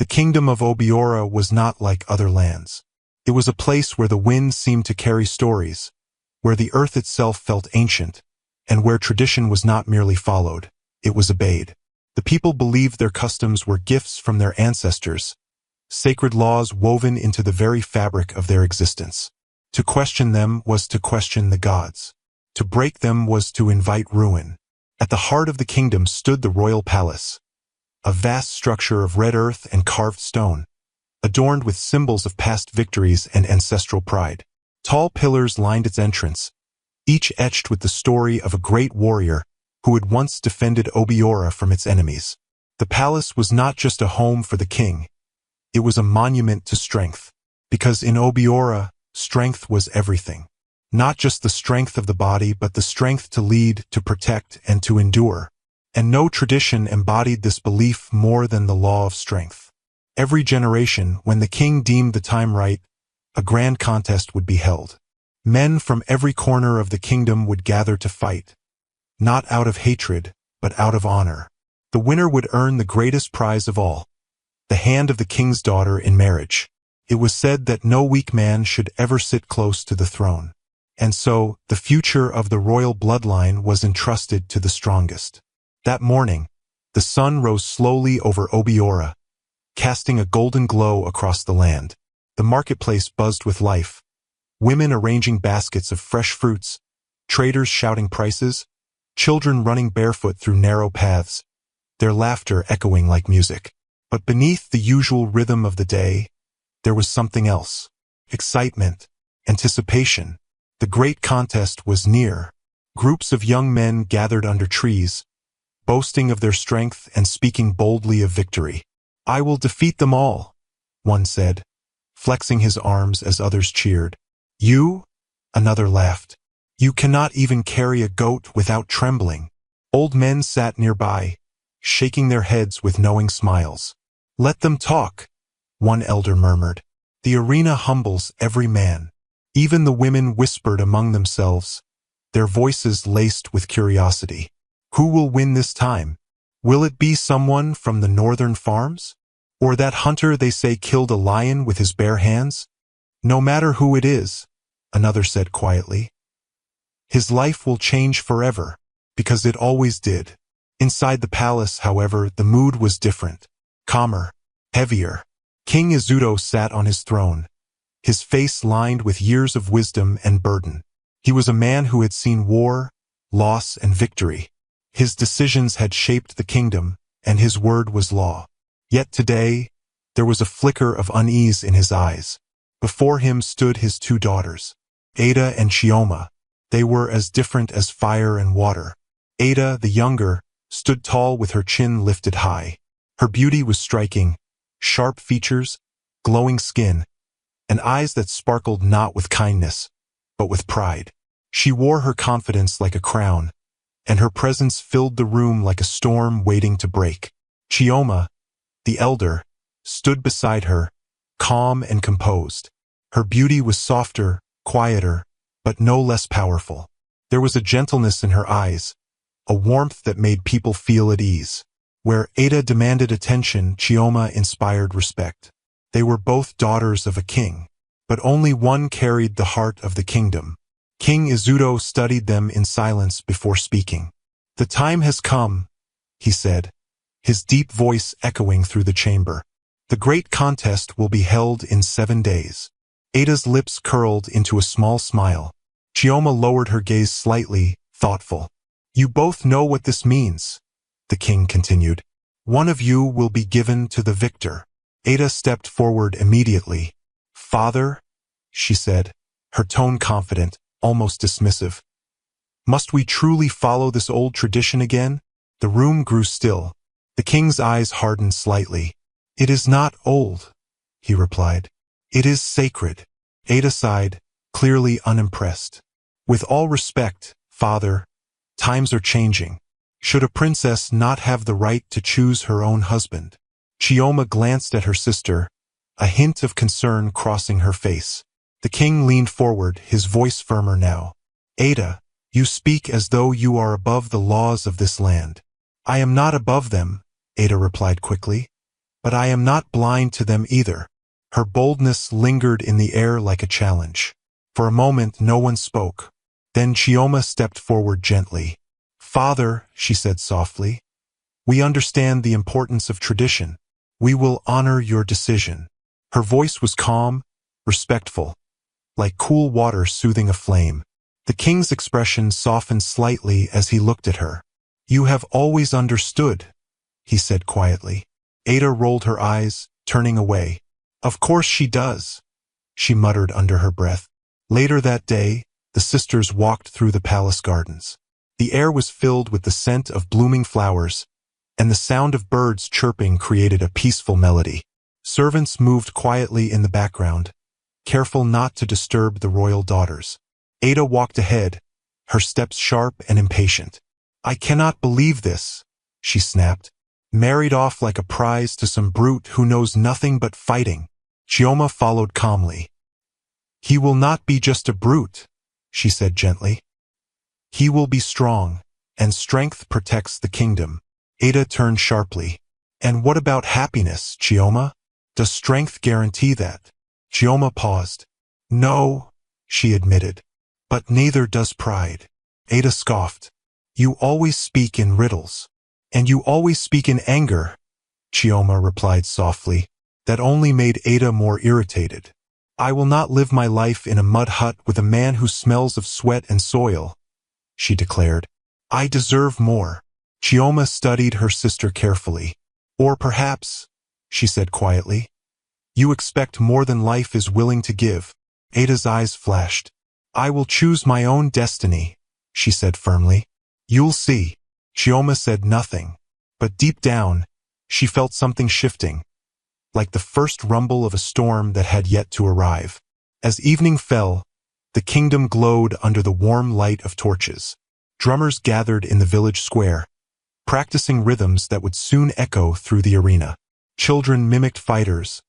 The kingdom of Obiora was not like other lands. It was a place where the wind seemed to carry stories, where the earth itself felt ancient, and where tradition was not merely followed, it was obeyed. The people believed their customs were gifts from their ancestors, sacred laws woven into the very fabric of their existence. To question them was to question the gods. To break them was to invite ruin. At the heart of the kingdom stood the royal palace, a vast structure of red earth and carved stone, adorned with symbols of past victories and ancestral pride. Tall pillars lined its entrance, each etched with the story of a great warrior who had once defended Obiora from its enemies. The palace was not just a home for the king, it was a monument to strength, because in Obiora, strength was everything. Not just the strength of the body, but the strength to lead, to protect, and to endure. And no tradition embodied this belief more than the law of strength. Every generation, when the king deemed the time right, a grand contest would be held. Men from every corner of the kingdom would gather to fight, not out of hatred, but out of honor. The winner would earn the greatest prize of all, the hand of the king's daughter in marriage. It was said that no weak man should ever sit close to the throne. And so, the future of the royal bloodline was entrusted to the strongest. That morning, the sun rose slowly over Obiora, casting a golden glow across the land. The marketplace buzzed with life, women arranging baskets of fresh fruits, traders shouting prices, children running barefoot through narrow paths, their laughter echoing like music. But beneath the usual rhythm of the day, there was something else. Excitement, anticipation. The great contest was near. Groups of young men gathered under trees, boasting of their strength and speaking boldly of victory. "I will defeat them all," one said, flexing his arms as others cheered. "You?" another laughed. "You cannot even carry a goat without trembling." Old men sat nearby, shaking their heads with knowing smiles. "Let them talk," one elder murmured. "The arena humbles every man." Even the women whispered among themselves, their voices laced with curiosity. "Who will win this time? Will it be someone from the northern farms? Or that hunter they say killed a lion with his bare hands?" "No matter who it is," another said quietly, "his life will change forever, because it always did." Inside the palace, however, the mood was different, calmer, heavier. King Izuto sat on his throne, his face lined with years of wisdom and burden. He was a man who had seen war, loss, and victory. His decisions had shaped the kingdom, and his word was law. Yet today, there was a flicker of unease in his eyes. Before him stood his two daughters, Ada and Chioma. They were as different as fire and water. Ada, the younger, stood tall with her chin lifted high. Her beauty was striking, sharp features, glowing skin, and eyes that sparkled not with kindness, but with pride. She wore her confidence like a crown, and her presence filled the room like a storm waiting to break. Chioma, the elder, stood beside her, calm and composed. Her beauty was softer, quieter, but no less powerful. There was a gentleness in her eyes, a warmth that made people feel at ease. Where Ada demanded attention, Chioma inspired respect. They were both daughters of a king, but only one carried the heart of the kingdom. King Izuto studied them in silence before speaking. "The time has come," he said, his deep voice echoing through the chamber. "The great contest will be held in 7 days." Ada's lips curled into a small smile. Chioma lowered her gaze slightly, thoughtful. "You both know what this means," the king continued. "One of you will be given to the victor." Ada stepped forward immediately. "Father," she said, her tone confident, almost dismissive. "Must we truly follow this old tradition again?" The room grew still. The king's eyes hardened slightly. "It is not old," he replied. "It is sacred." Ada sighed, clearly unimpressed. "With all respect, father, times are changing. Should a princess not have the right to choose her own husband?" Chioma glanced at her sister, a hint of concern crossing her face. The king leaned forward, his voice firmer now. "Ada, you speak as though you are above the laws of this land." "I am not above them," Ada replied quickly. But I am not blind to them either. Her boldness lingered in the air like a challenge. For a moment no one spoke. Then Chioma stepped forward gently. "Father," she said softly, "we understand the importance of tradition. We will honor your decision." Her voice was calm, respectful, like cool water soothing a flame. The king's expression softened slightly as he looked at her. "You have always understood," he said quietly. Ada rolled her eyes, turning away. "Of course she does," she muttered under her breath. Later that day, the sisters walked through the palace gardens. The air was filled with the scent of blooming flowers, and the sound of birds chirping created a peaceful melody. Servants moved quietly in the background, careful not to disturb the royal daughters. Ada walked ahead, her steps sharp and impatient. "I cannot believe this," she snapped. "Married off like a prize to some brute who knows nothing but fighting." Chioma followed calmly. "He will not be just a brute," she said gently. "He will be strong, and strength protects the kingdom." Ada turned sharply. "And what about happiness, Chioma? Does strength guarantee that?" Chioma paused. "No," she admitted. "But neither does pride." Ada scoffed. "You always speak in riddles. And you always speak in anger," Chioma replied softly. That only made Ada more irritated. "I will not live my life in a mud hut with a man who smells of sweat and soil," she declared. "I deserve more." Chioma studied her sister carefully. "Or perhaps," she said quietly, "you expect more than life is willing to give." Ada's eyes flashed. "I will choose my own destiny," she said firmly. "You'll see." Chioma said nothing, but deep down, she felt something shifting, like the first rumble of a storm that had yet to arrive. As evening fell, the kingdom glowed under the warm light of torches. Drummers gathered in the village square, practicing rhythms that would soon echo through the arena. Children mimicked fighters,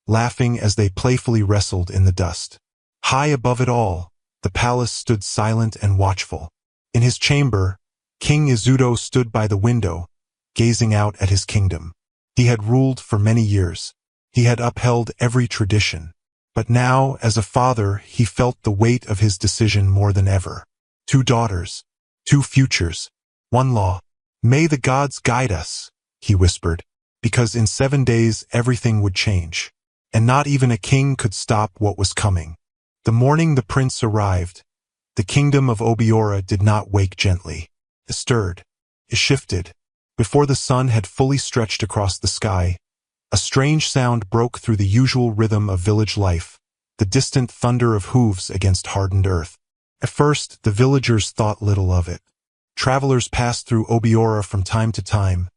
laughing as they playfully wrestled in the dust. High above it all, the palace stood silent and watchful. In his chamber, King Izuto stood by the window, gazing out at his kingdom. He had ruled for many years. He had upheld every tradition. But now, as a father, he felt the weight of his decision more than ever. 2 daughters, 2 futures, 1 law. "May the gods guide us," he whispered, because in 7 days everything would change. And not even a king could stop what was coming. The morning the prince arrived, the kingdom of Obiora did not wake gently. It stirred. It shifted. Before the sun had fully stretched across the sky, a strange sound broke through the usual rhythm of village life, the distant thunder of hooves against hardened earth. At first, the villagers thought little of it. Travelers passed through Obiora from time to time,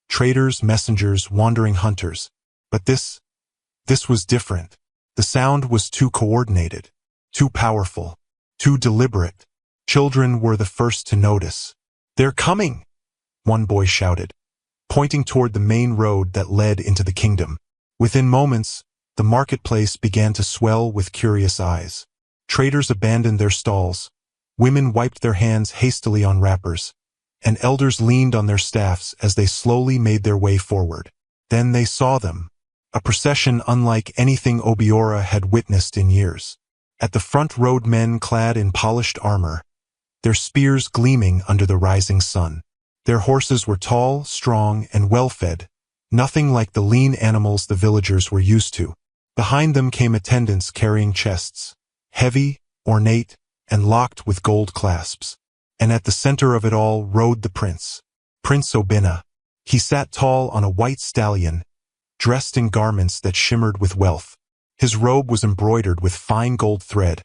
traders, messengers, wandering hunters. But this was different. The sound was too coordinated, too powerful, too deliberate. Children were the first to notice. "They're coming!" one boy shouted, pointing toward the main road that led into the kingdom. Within moments, the marketplace began to swell with curious eyes. Traders abandoned their stalls, women wiped their hands hastily on wrappers, and elders leaned on their staffs as they slowly made their way forward. Then they saw them, a procession unlike anything Obiora had witnessed in years. At the front rode men clad in polished armor, their spears gleaming under the rising sun. Their horses were tall, strong, and well-fed, nothing like the lean animals the villagers were used to. Behind them came attendants carrying chests, heavy, ornate, and locked with gold clasps. And at the center of it all rode the prince, Prince Obina. He sat tall on a white stallion, dressed in garments that shimmered with wealth. His robe was embroidered with fine gold thread,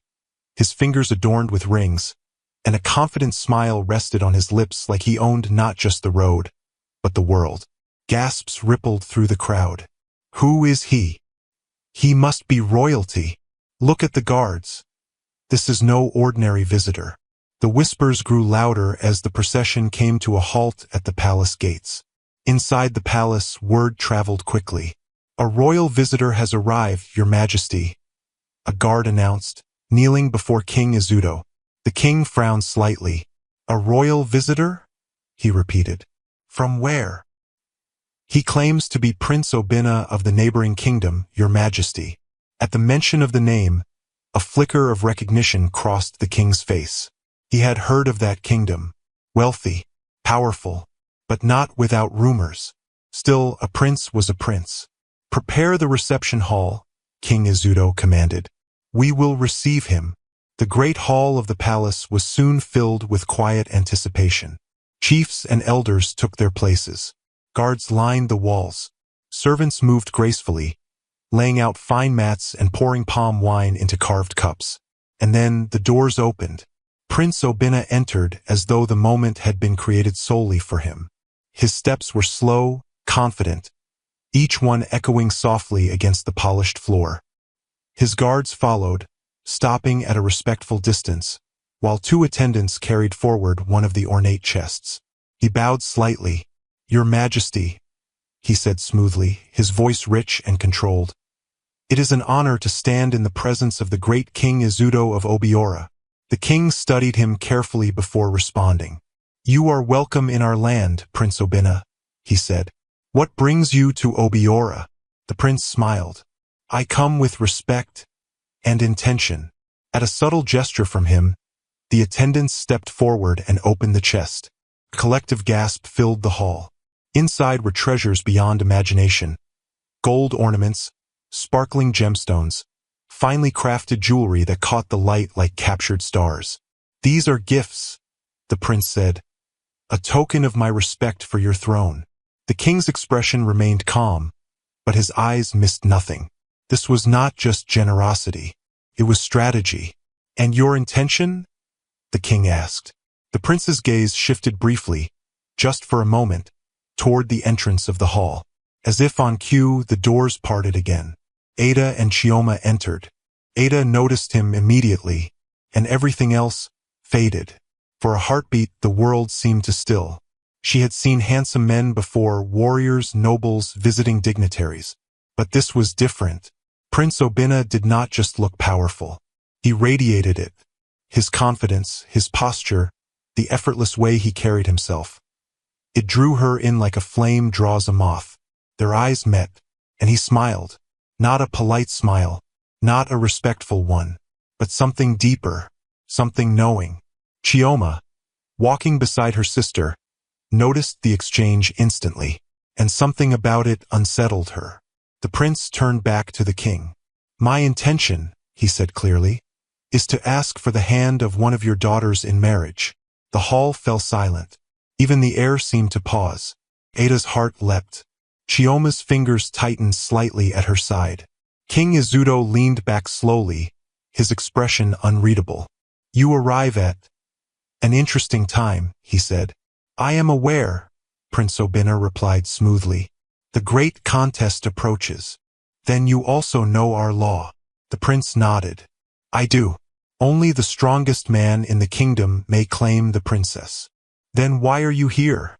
his fingers adorned with rings, and a confident smile rested on his lips like he owned not just the road, but the world. Gasps rippled through the crowd. "Who is he? He must be royalty. Look at the guards. This is no ordinary visitor." The whispers grew louder as the procession came to a halt at the palace gates. Inside the palace, word traveled quickly. "A royal visitor has arrived, Your Majesty," a guard announced, kneeling before King Izuto. The king frowned slightly. "A royal visitor?" he repeated. "From where?" He claims to be Prince Obina of the neighboring kingdom, Your Majesty. At the mention of the name, a flicker of recognition crossed the king's face. He had heard of that kingdom. Wealthy, powerful, but not without rumors. Still, a prince was a prince. Prepare the reception hall, King Izuto commanded. We will receive him. The great hall of the palace was soon filled with quiet anticipation. Chiefs and elders took their places. Guards lined the walls. Servants moved gracefully, laying out fine mats and pouring palm wine into carved cups. And then the doors opened. Prince Obina entered as though the moment had been created solely for him. His steps were slow, confident, each one echoing softly against the polished floor. His guards followed, stopping at a respectful distance, while two attendants carried forward one of the ornate chests. He bowed slightly. Your Majesty, he said smoothly, his voice rich and controlled. It is an honor to stand in the presence of the great King Izuto of Obiora. The king studied him carefully before responding. You are welcome in our land, Prince Obina, he said. What brings you to Obiora? The prince smiled. I come with respect and intention. At a subtle gesture from him, the attendants stepped forward and opened the chest. A collective gasp filled the hall. Inside were treasures beyond imagination. Gold ornaments, sparkling gemstones, finely crafted jewelry that caught the light like captured stars. These are gifts, the prince said, a token of my respect for your throne. The king's expression remained calm, but his eyes missed nothing. This was not just generosity. It was strategy. And your intention? The king asked. The prince's gaze shifted briefly, just for a moment, toward the entrance of the hall. As if on cue, the doors parted again. Ada and Chioma entered. Ada noticed him immediately, and everything else faded. For a heartbeat, the world seemed to still. She had seen handsome men before, warriors, nobles, visiting dignitaries. But this was different. Prince Obina did not just look powerful. He radiated it. His confidence, his posture, the effortless way he carried himself. It drew her in like a flame draws a moth. Their eyes met, and he smiled. Not a polite smile, not a respectful one, but something deeper, something knowing. Chioma, walking beside her sister, noticed the exchange instantly, and something about it unsettled her. The prince turned back to the king. My intention, he said clearly, is to ask for the hand of one of your daughters in marriage. The hall fell silent. Even the air seemed to pause. Ada's heart leapt. Chioma's fingers tightened slightly at her side. King Izuto leaned back slowly, his expression unreadable. You arrive at an interesting time, he said. I am aware, Prince Obina replied smoothly. The great contest approaches. Then you also know our law. The prince nodded. I do. Only the strongest man in the kingdom may claim the princess. Then why are you here?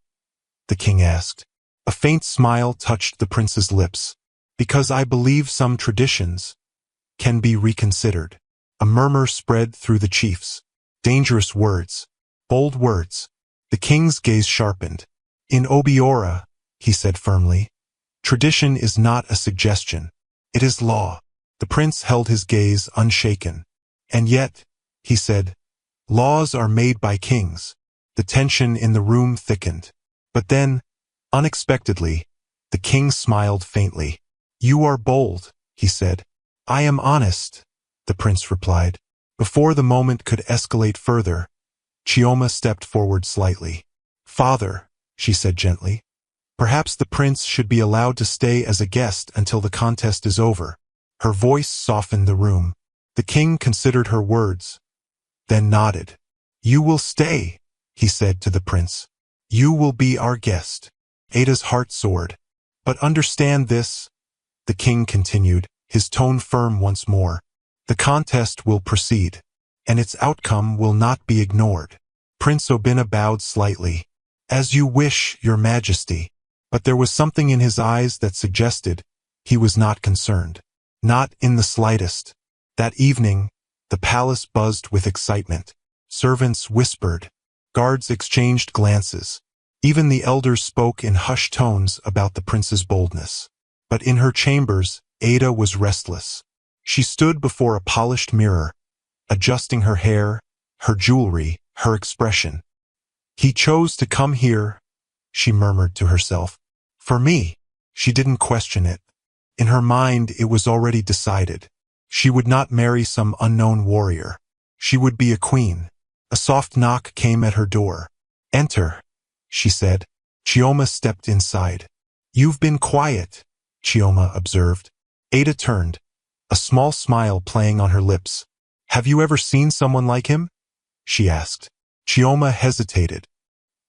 The king asked. A faint smile touched the prince's lips. Because I believe some traditions can be reconsidered. A murmur spread through the chiefs. Dangerous words. Bold words. The king's gaze sharpened. In Obiora, he said firmly, tradition is not a suggestion. It is law. The prince held his gaze unshaken. And yet, he said, laws are made by kings. The tension in the room thickened. But then, unexpectedly, the king smiled faintly. You are bold, he said. I am honest, the prince replied. Before the moment could escalate further, Chioma stepped forward slightly. Father, she said gently, perhaps the prince should be allowed to stay as a guest until the contest is over. Her voice softened the room. The king considered her words, then nodded. You will stay, he said to the prince. You will be our guest. Ada's heart soared. But understand this, the king continued, his tone firm once more. The contest will proceed, and its outcome will not be ignored. Prince Obina bowed slightly. As you wish, your majesty. But there was something in his eyes that suggested he was not concerned. Not in the slightest. That evening, the palace buzzed with excitement. Servants whispered. Guards exchanged glances. Even the elders spoke in hushed tones about the prince's boldness. But in her chambers, Ada was restless. She stood before a polished mirror, adjusting her hair, her jewelry, her expression. "He chose to come here," she murmured to herself. "For me." She didn't question it. In her mind, it was already decided. She would not marry some unknown warrior. She would be a queen. A soft knock came at her door. "Enter," she said. Chioma stepped inside. "You've been quiet," Chioma observed. Ada turned, a small smile playing on her lips. "Have you ever seen someone like him?" she asked. Chioma hesitated.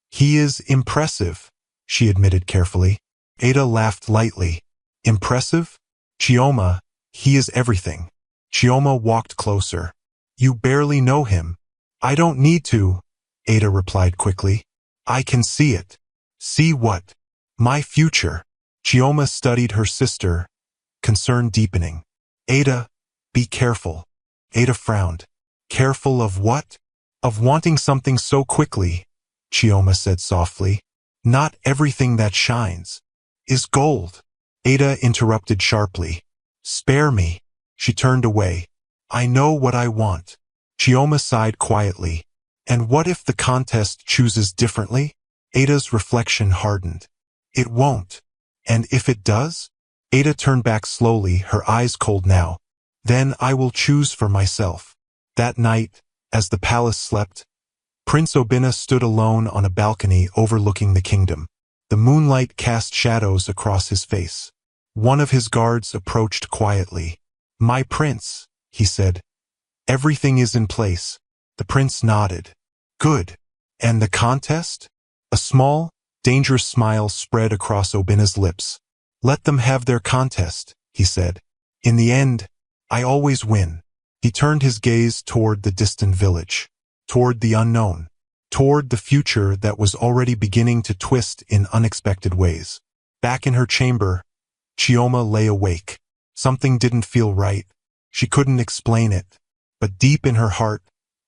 "He is impressive," she admitted carefully. Ada laughed lightly. "Impressive? Chioma, he is everything." Chioma walked closer. "You barely know him." "I don't need to," Ada replied quickly. "I can see it." "See what?" "My future." Chioma studied her sister, concern deepening. "Ada, be careful." Ada frowned. "Careful of what?" "Of wanting something so quickly," Chioma said softly. "Not everything that shines is gold." Ada interrupted sharply. "Spare me." She turned away. "I know what I want." Chioma sighed quietly. "And what if the contest chooses differently?" Ada's reflection hardened. "It won't." "And if it does?" Ada turned back slowly, her eyes cold now. "Then I will choose for myself." That night, as the palace slept, Prince Obina stood alone on a balcony overlooking the kingdom. The moonlight cast shadows across his face. One of his guards approached quietly. "My prince," he said. "Everything is in place." The prince nodded. "Good. And the contest?" A small, dangerous smile spread across Obina's lips. "Let them have their contest," he said. "In the end, I always win." He turned his gaze toward the distant village, toward the unknown, toward the future that was already beginning to twist in unexpected ways. Back in her chamber, Chioma lay awake. Something didn't feel right. She couldn't explain it. But deep in her heart,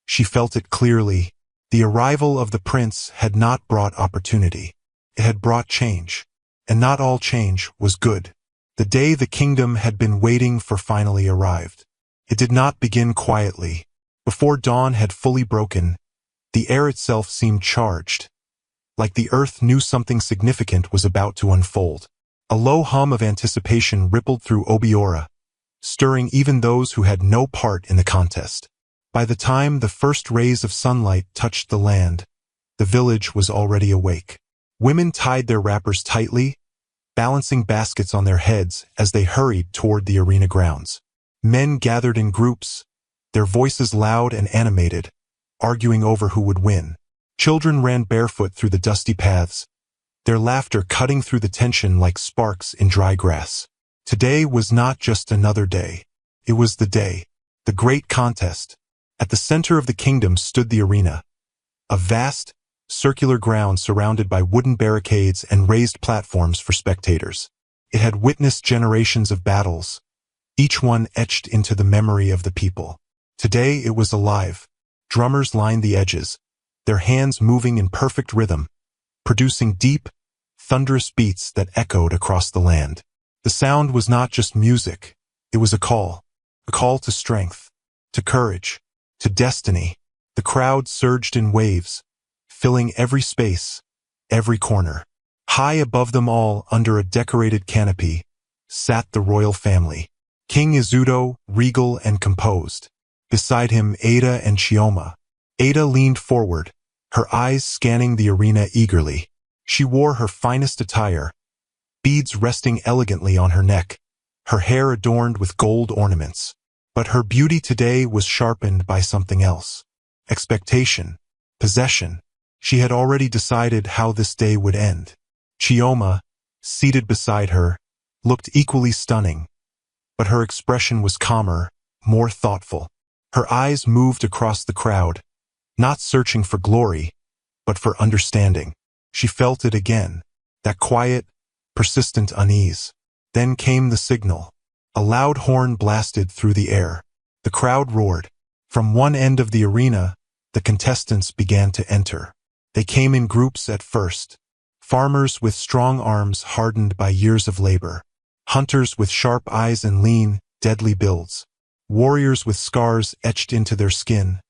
she felt it clearly. The arrival of the prince had not brought opportunity. It had brought change. And not all change was good. The day the kingdom had been waiting for finally arrived. It did not begin quietly. Before dawn had fully broken, the air itself seemed charged, like the earth knew something significant was about to unfold. A low hum of anticipation rippled through Obiora, stirring even those who had no part in the contest. By the time the first rays of sunlight touched the land, the village was already awake. Women tied their wrappers tightly, balancing baskets on their heads as they hurried toward the arena grounds. Men gathered in groups, their voices loud and animated, arguing over who would win. Children ran barefoot through the dusty paths, their laughter cutting through the tension like sparks in dry grass. Today was not just another day. It was the day, the great contest. At the center of the kingdom stood the arena, a vast, circular ground surrounded by wooden barricades and raised platforms for spectators. It had witnessed generations of battles, each one etched into the memory of the people. Today it was alive. Drummers lined the edges, their hands moving in perfect rhythm, producing deep, thunderous beats that echoed across the land. The sound was not just music, it was a call to strength, to courage, to destiny. The crowd surged in waves, filling every space, every corner. High above them all, under a decorated canopy, sat the royal family. King Izuto, regal and composed. Beside him, Ada and Chioma. Ada leaned forward, her eyes scanning the arena eagerly. She wore her finest attire, beads resting elegantly on her neck, her hair adorned with gold ornaments. But her beauty today was sharpened by something else. Expectation, possession. She had already decided how this day would end. Chioma, seated beside her, looked equally stunning, but her expression was calmer, more thoughtful. Her eyes moved across the crowd, not searching for glory, but for understanding. She felt it again, that quiet, persistent unease. Then came the signal. A loud horn blasted through the air. The crowd roared. From one end of the arena, the contestants began to enter. They came in groups at first, Farmers with strong arms hardened by years of labor. Hunters with sharp eyes and lean, deadly builds. Warriors with scars etched into their skin.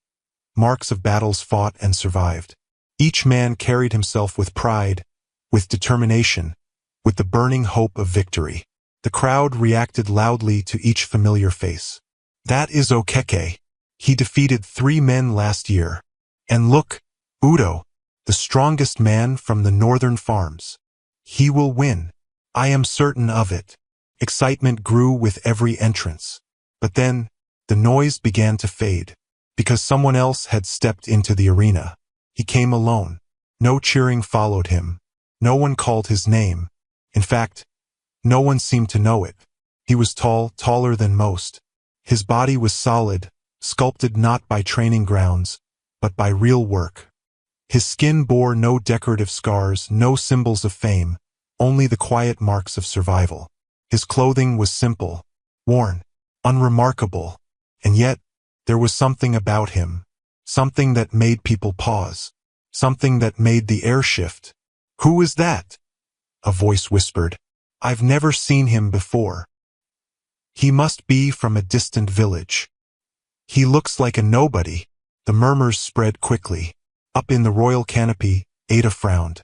Marks of battles fought and survived. Each man carried himself with pride, with determination, with the burning hope of victory. The crowd reacted loudly to each familiar face. That is Okeke. He defeated 3 men last year. And look, Udo, the strongest man from the northern farms. He will win. I am certain of it. Excitement grew with every entrance. But then, the noise began to fade, because someone else had stepped into the arena. He came alone. No cheering followed him. No one called his name. In fact, no one seemed to know it. He was tall, taller than most. His body was solid, sculpted not by training grounds, but by real work. His skin bore no decorative scars, no symbols of fame, only the quiet marks of survival. His clothing was simple, worn, unremarkable, and yet there was something about him, something that made people pause, something that made the air shift. "Who is that?" a voice whispered. "I've never seen him before. He must be from a distant village. He looks like a nobody." The murmurs spread quickly. Up in the royal canopy, Ada frowned.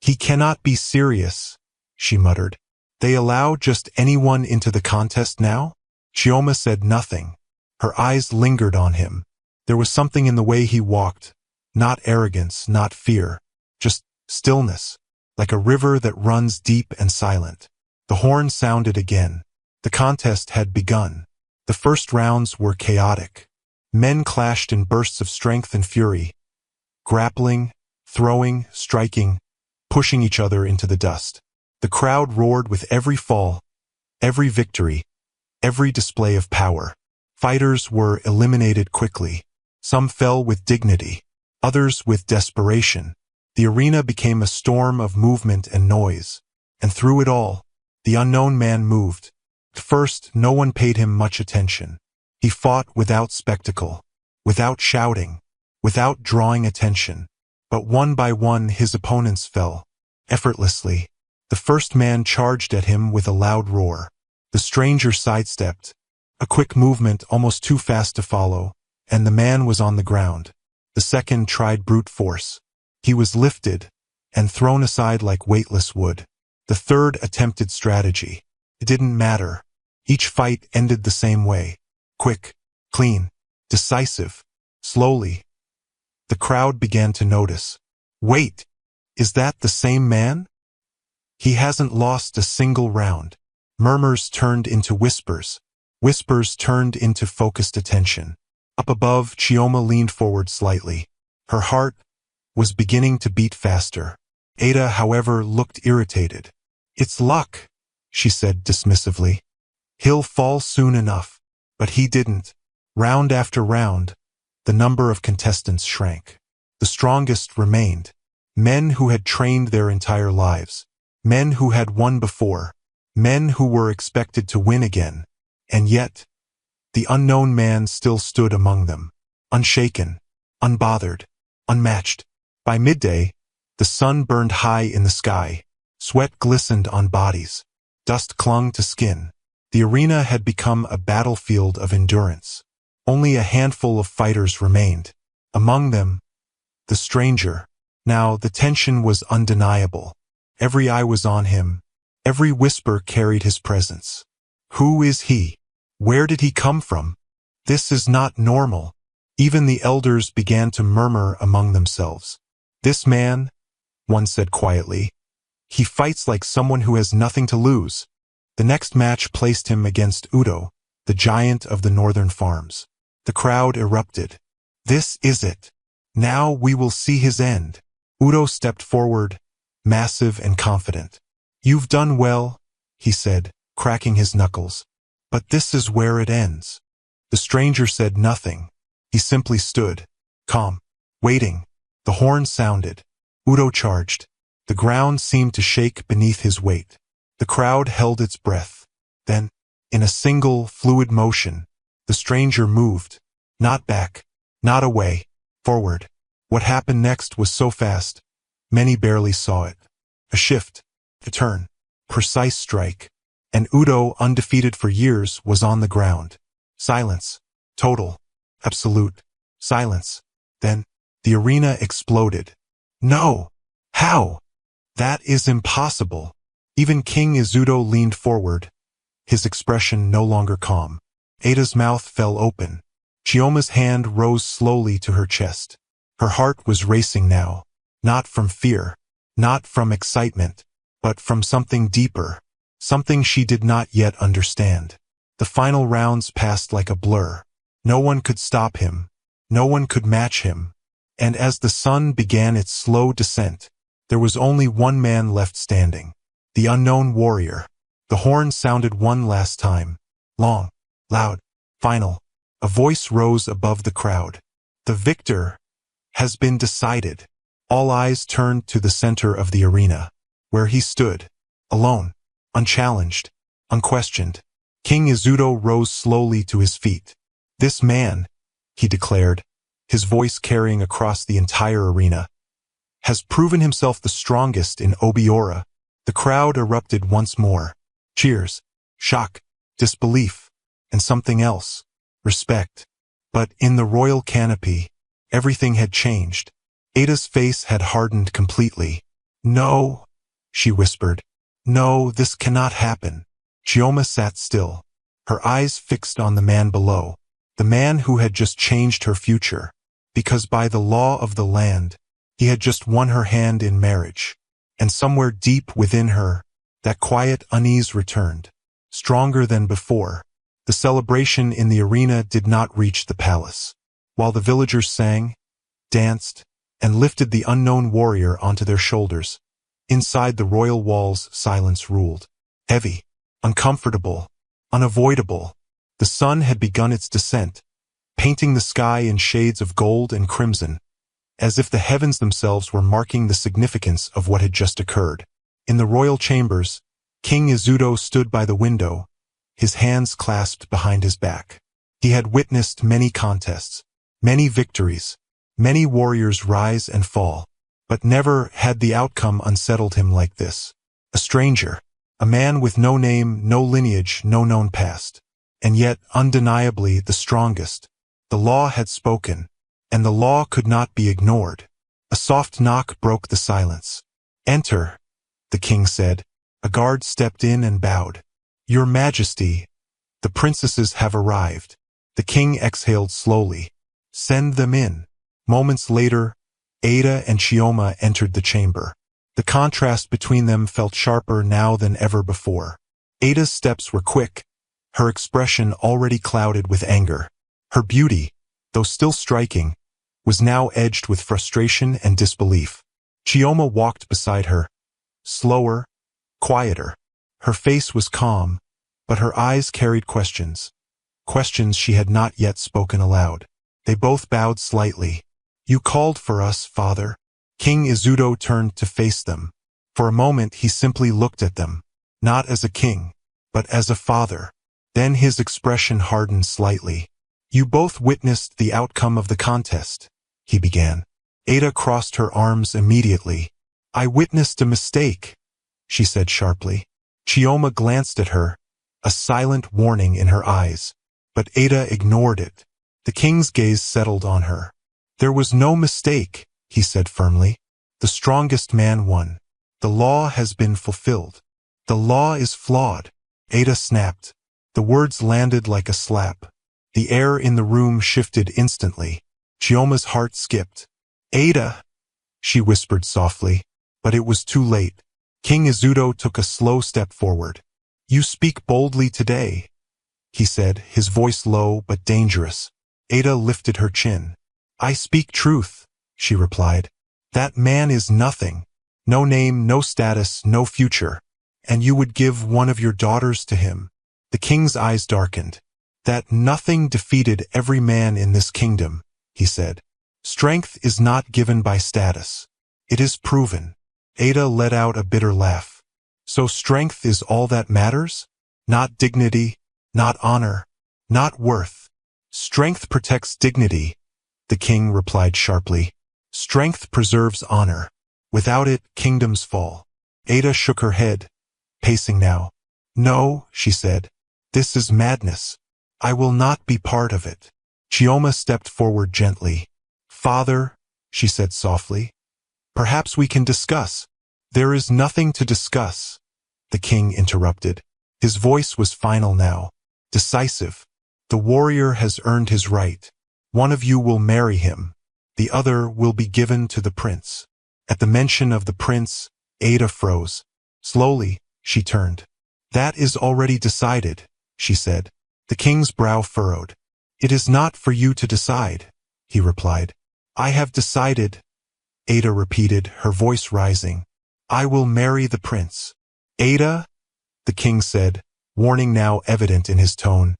"He cannot be serious," she muttered. "They allow just anyone into the contest now?" Chioma said nothing. Her eyes lingered on him. There was something in the way he walked, not arrogance, not fear, just stillness, like a river that runs deep and silent. The horn sounded again. The contest had begun. The first rounds were chaotic. Men clashed in bursts of strength and fury, grappling, throwing, striking, pushing each other into the dust. The crowd roared with every fall, every victory, every display of power. Fighters were eliminated quickly. Some fell with dignity, others with desperation. The arena became a storm of movement and noise. And through it all, the unknown man moved. At first, no one paid him much attention. He fought without spectacle, without shouting, without drawing attention. But one by one his opponents fell, effortlessly. The first man charged at him with a loud roar. The stranger sidestepped, a quick movement almost too fast to follow, and the man was on the ground. The second tried brute force. He was lifted and thrown aside like weightless wood. The third attempted strategy. It didn't matter. Each fight ended the same way. Quick, clean, decisive, slowly. The crowd began to notice. Wait, is that the same man? He hasn't lost a single round. Murmurs turned into whispers. Whispers turned into focused attention. Up above, Chioma leaned forward slightly. Her heart was beginning to beat faster. Ada, however, looked irritated. "It's luck," she said dismissively. "He'll fall soon enough." But he didn't. Round after round, the number of contestants shrank. The strongest remained. Men who had trained their entire lives. Men who had won before. Men who were expected to win again. And yet, the unknown man still stood among them. Unshaken, unbothered, unmatched. By midday, the sun burned high in the sky. Sweat glistened on bodies. Dust clung to skin. The arena had become a battlefield of endurance. Only a handful of fighters remained. Among them, the stranger. Now, the tension was undeniable. Every eye was on him. Every whisper carried his presence. Who is he? Where did he come from? This is not normal. Even the elders began to murmur among themselves. "This man," one said quietly, "he fights like someone who has nothing to lose." The next match placed him against Udo, the giant of the northern farms. The crowd erupted. "This is it. Now we will see his end." Udo stepped forward, massive and confident. "You've done well," he said, cracking his knuckles. "But this is where it ends." The stranger said nothing. He simply stood, calm, waiting. The horn sounded. Udo charged. The ground seemed to shake beneath his weight. The crowd held its breath. Then, in a single, fluid motion, the stranger moved. Not back, not away, forward. What happened next was so fast, many barely saw it. A shift, a turn, precise strike. And Udo, undefeated for years, was on the ground. Silence. Total. Absolute. Silence. Then, the arena exploded. No! How? That is impossible. Even King Izudo leaned forward, his expression no longer calm. Ada's mouth fell open. Chioma's hand rose slowly to her chest. Her heart was racing now, not from fear, not from excitement, but from something deeper, something she did not yet understand. The final rounds passed like a blur. No one could stop him. No one could match him. And as the sun began its slow descent, there was only one man left standing. The unknown warrior. The horn sounded one last time. Long, loud, final. A voice rose above the crowd. The victor has been decided. All eyes turned to the center of the arena, where he stood, alone, unchallenged, unquestioned. King Izudo rose slowly to his feet. This man, he declared, his voice carrying across the entire arena, has proven himself the strongest in Obiora. The crowd erupted once more. Cheers, shock, disbelief, and something else, respect. But in the royal canopy, everything had changed. Ada's face had hardened completely. No, she whispered. No, this cannot happen. Chioma sat still, her eyes fixed on the man below, the man who had just changed her future, because by the law of the land, he had just won her hand in marriage. And somewhere deep within her, that quiet unease returned, stronger than before. The celebration in the arena did not reach the palace. While the villagers sang, danced, and lifted the unknown warrior onto their shoulders, inside the royal walls silence ruled. Heavy, uncomfortable, unavoidable. The sun had begun its descent, painting the sky in shades of gold and crimson, as if the heavens themselves were marking the significance of what had just occurred. In the royal chambers, King Izudo stood by the window, his hands clasped behind his back. He had witnessed many contests, many victories, many warriors rise and fall, but never had the outcome unsettled him like this. A stranger, a man with no name, no lineage, no known past, and yet undeniably the strongest. The law had spoken, and the law could not be ignored. A soft knock broke the silence. Enter, the king said. A guard stepped in and bowed. Your Majesty, the princesses have arrived. The king exhaled slowly. Send them in. Moments later, Ada and Chioma entered the chamber. The contrast between them felt sharper now than ever before. Ada's steps were quick, her expression already clouded with anger. Her beauty, though still striking, was now edged with frustration and disbelief. Chioma walked beside her, slower, quieter. Her face was calm, but her eyes carried questions. Questions she had not yet spoken aloud. They both bowed slightly. You called for us, father. King Izudo turned to face them. For a moment he simply looked at them, not as a king, but as a father. Then his expression hardened slightly. You both witnessed the outcome of the contest, he began. Ada crossed her arms immediately. I witnessed a mistake, she said sharply. Chioma glanced at her, a silent warning in her eyes. But Ada ignored it. The king's gaze settled on her. There was no mistake, he said firmly. The strongest man won. The law has been fulfilled. The law is flawed. Ada snapped. The words landed like a slap. The air in the room shifted instantly. Chioma's heart skipped. Ada, she whispered softly, but it was too late. King Izudo took a slow step forward. You speak boldly today, he said, his voice low but dangerous. Ada lifted her chin. I speak truth, she replied. That man is nothing. No name, no status, no future. And you would give one of your daughters to him. The king's eyes darkened. That nothing defeated every man in this kingdom, he said. Strength is not given by status. It is proven. Ada let out a bitter laugh. So strength is all that matters? Not dignity, not honor, not worth. Strength protects dignity, the king replied sharply. Strength preserves honor. Without it, kingdoms fall. Ada shook her head, pacing now. No, she said. This is madness. I will not be part of it. Chioma stepped forward gently. Father, she said softly, perhaps we can discuss. There is nothing to discuss, the king interrupted. His voice was final now, decisive. The warrior has earned his right. One of you will marry him. The other will be given to the prince. At the mention of the prince, Ada froze. Slowly, she turned. That is already decided, she said. The king's brow furrowed. It is not for you to decide, he replied. I have decided, Ada repeated, her voice rising. I will marry the prince. Ada, the king said, warning now evident in his tone.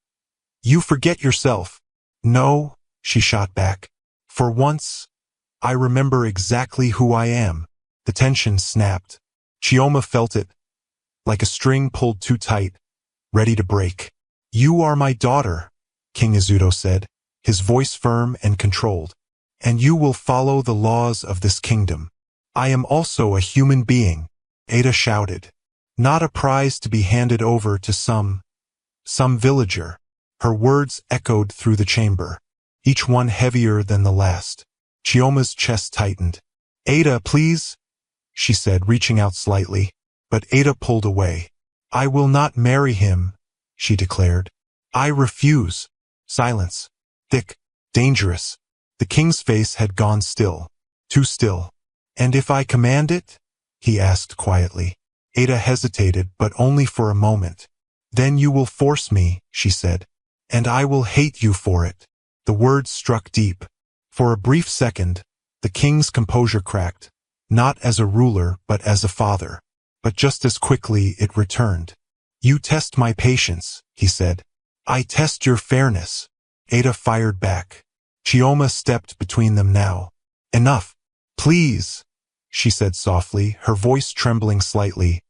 You forget yourself. No, she shot back. For once, I remember exactly who I am. The tension snapped. Chioma felt it, like a string pulled too tight, ready to break. You are my daughter, King Izuto said, his voice firm and controlled. And you will follow the laws of this kingdom. I am also a human being, Ada shouted. Not a prize to be handed over to some villager. Her words echoed through the chamber, each one heavier than the last. Chioma's chest tightened. Ada, please, she said, reaching out slightly. But Ada pulled away. I will not marry him, she declared. I refuse. Silence. Thick. Dangerous. The king's face had gone still. Too still. And if I command it? He asked quietly. Ada hesitated, but only for a moment. Then you will force me, she said. And I will hate you for it. The words struck deep. For a brief second, the king's composure cracked. Not as a ruler, but as a father. But just as quickly it returned. You test my patience, he said. I test your fairness. Ada fired back. Chioma stepped between them now. Enough. Please, she said softly, her voice trembling slightly,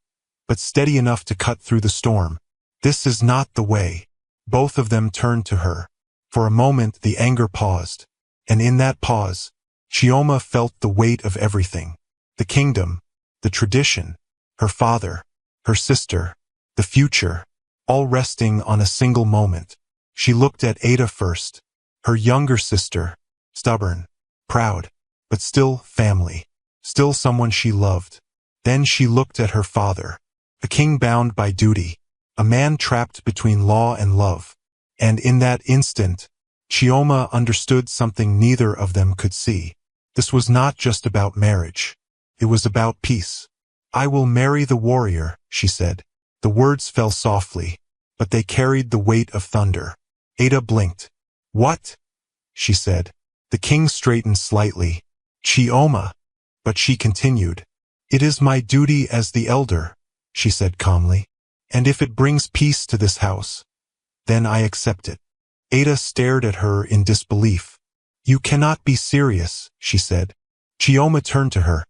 but steady enough to cut through the storm. This is not the way. Both of them turned to her. For a moment the anger paused. And in that pause, Chioma felt the weight of everything. The kingdom, the tradition, her father, her sister, the future, all resting on a single moment. She looked at Ada first, her younger sister, stubborn, proud, but still family, still someone she loved. Then she looked at her father, a king bound by duty, a man trapped between law and love. And in that instant, Chioma understood something neither of them could see. This was not just about marriage. It was about peace. I will marry the warrior, she said. The words fell softly, but they carried the weight of thunder. Ada blinked. What? She said. The king straightened slightly. Chioma. But she continued. It is my duty as the elder, she said calmly. And if it brings peace to this house, then I accept it. Ada stared at her in disbelief. You cannot be serious, she said. Chioma turned to her,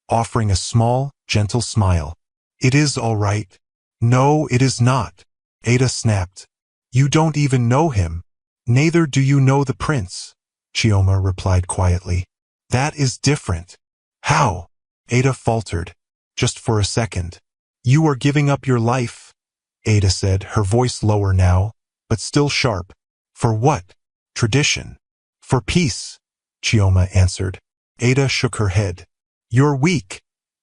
offering a small, gentle smile. It is all right. No, it is not. Ada snapped. You don't even know him. Neither do you know the prince, Chioma replied quietly. That is different. How? Ada faltered, just for a second. You are giving up your life, Ada said, her voice lower now, but still sharp. For what? Tradition. For peace, Chioma answered. Ada shook her head. You're weak,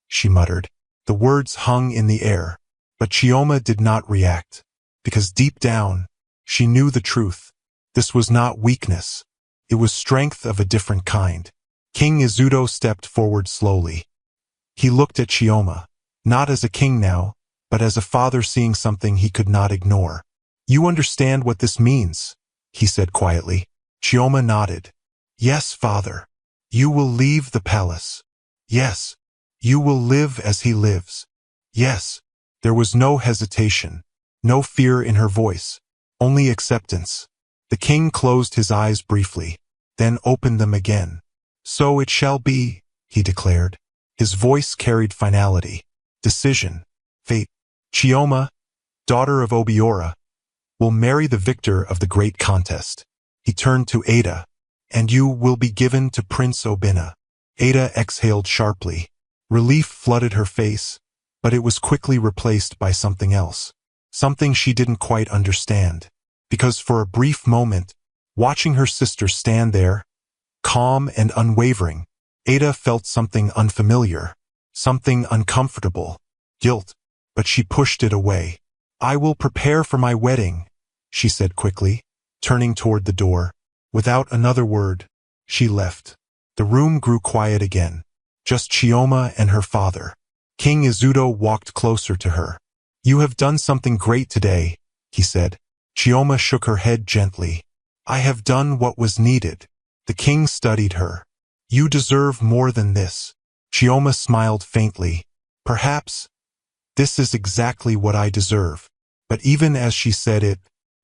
she muttered. The words hung in the air, but Chioma did not react, because deep down, she knew the truth. This was not weakness. It was strength of a different kind. King Izuto stepped forward slowly. He looked at Chioma, not as a king now, but as a father seeing something he could not ignore. You understand what this means, he said quietly. Chioma nodded. Yes, father. You will leave the palace. Yes. You will live as he lives. Yes. There was no hesitation, no fear in her voice, only acceptance. The king closed his eyes briefly, then opened them again. So it shall be, he declared. His voice carried finality, decision, fate. Chioma, daughter of Obiora, will marry the victor of the great contest. He turned to Ada. And you will be given to Prince Obina. Ada exhaled sharply. Relief flooded her face, but it was quickly replaced by something else. Something she didn't quite understand. Because for a brief moment, watching her sister stand there, calm and unwavering, Ada felt something unfamiliar, something uncomfortable, guilt, but she pushed it away. "I will prepare for my wedding," she said quickly, turning toward the door. Without another word, she left. The room grew quiet again, just Chioma and her father. King Izuto walked closer to her. "You have done something great today," he said. Chioma shook her head gently. "I have done what was needed." The king studied her. "You deserve more than this." Chioma smiled faintly. "Perhaps this is exactly what I deserve." But even as she said it,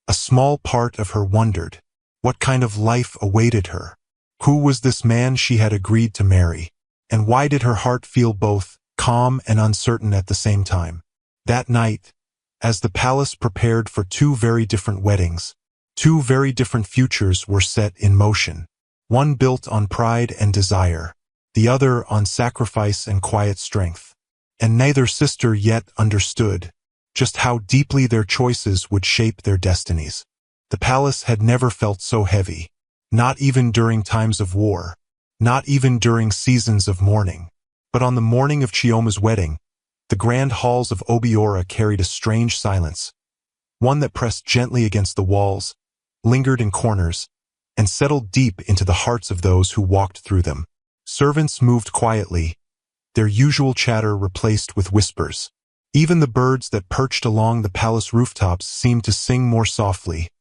a small part of her wondered. What kind of life awaited her? Who was this man she had agreed to marry? And why did her heart feel both calm and uncertain at the same time? That night, as the palace prepared for two very different weddings, two very different futures were set in motion. One built on pride and desire, the other on sacrifice and quiet strength. And neither sister yet understood just how deeply their choices would shape their destinies. The palace had never felt so heavy, not even during times of war, not even during seasons of mourning. But on the morning of Chioma's wedding, the grand halls of Obiora carried a strange silence, one that pressed gently against the walls, lingered in corners, and settled deep into the hearts of those who walked through them. Servants moved quietly, their usual chatter replaced with whispers. Even the birds that perched along the palace rooftops seemed to sing more softly,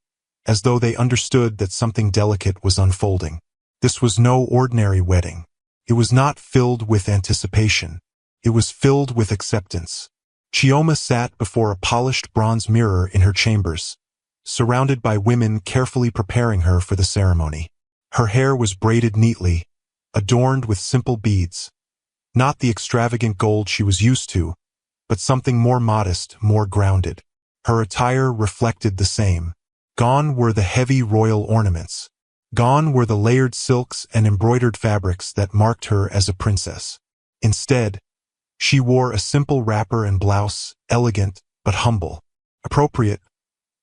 as though they understood that something delicate was unfolding. This was no ordinary wedding. It was not filled with anticipation. It was filled with acceptance. Chioma sat before a polished bronze mirror in her chambers, surrounded by women carefully preparing her for the ceremony. Her hair was braided neatly, adorned with simple beads. Not the extravagant gold she was used to, but something more modest, more grounded. Her attire reflected the same. Gone were the heavy royal ornaments. Gone were the layered silks and embroidered fabrics that marked her as a princess. Instead, she wore a simple wrapper and blouse, elegant but humble, appropriate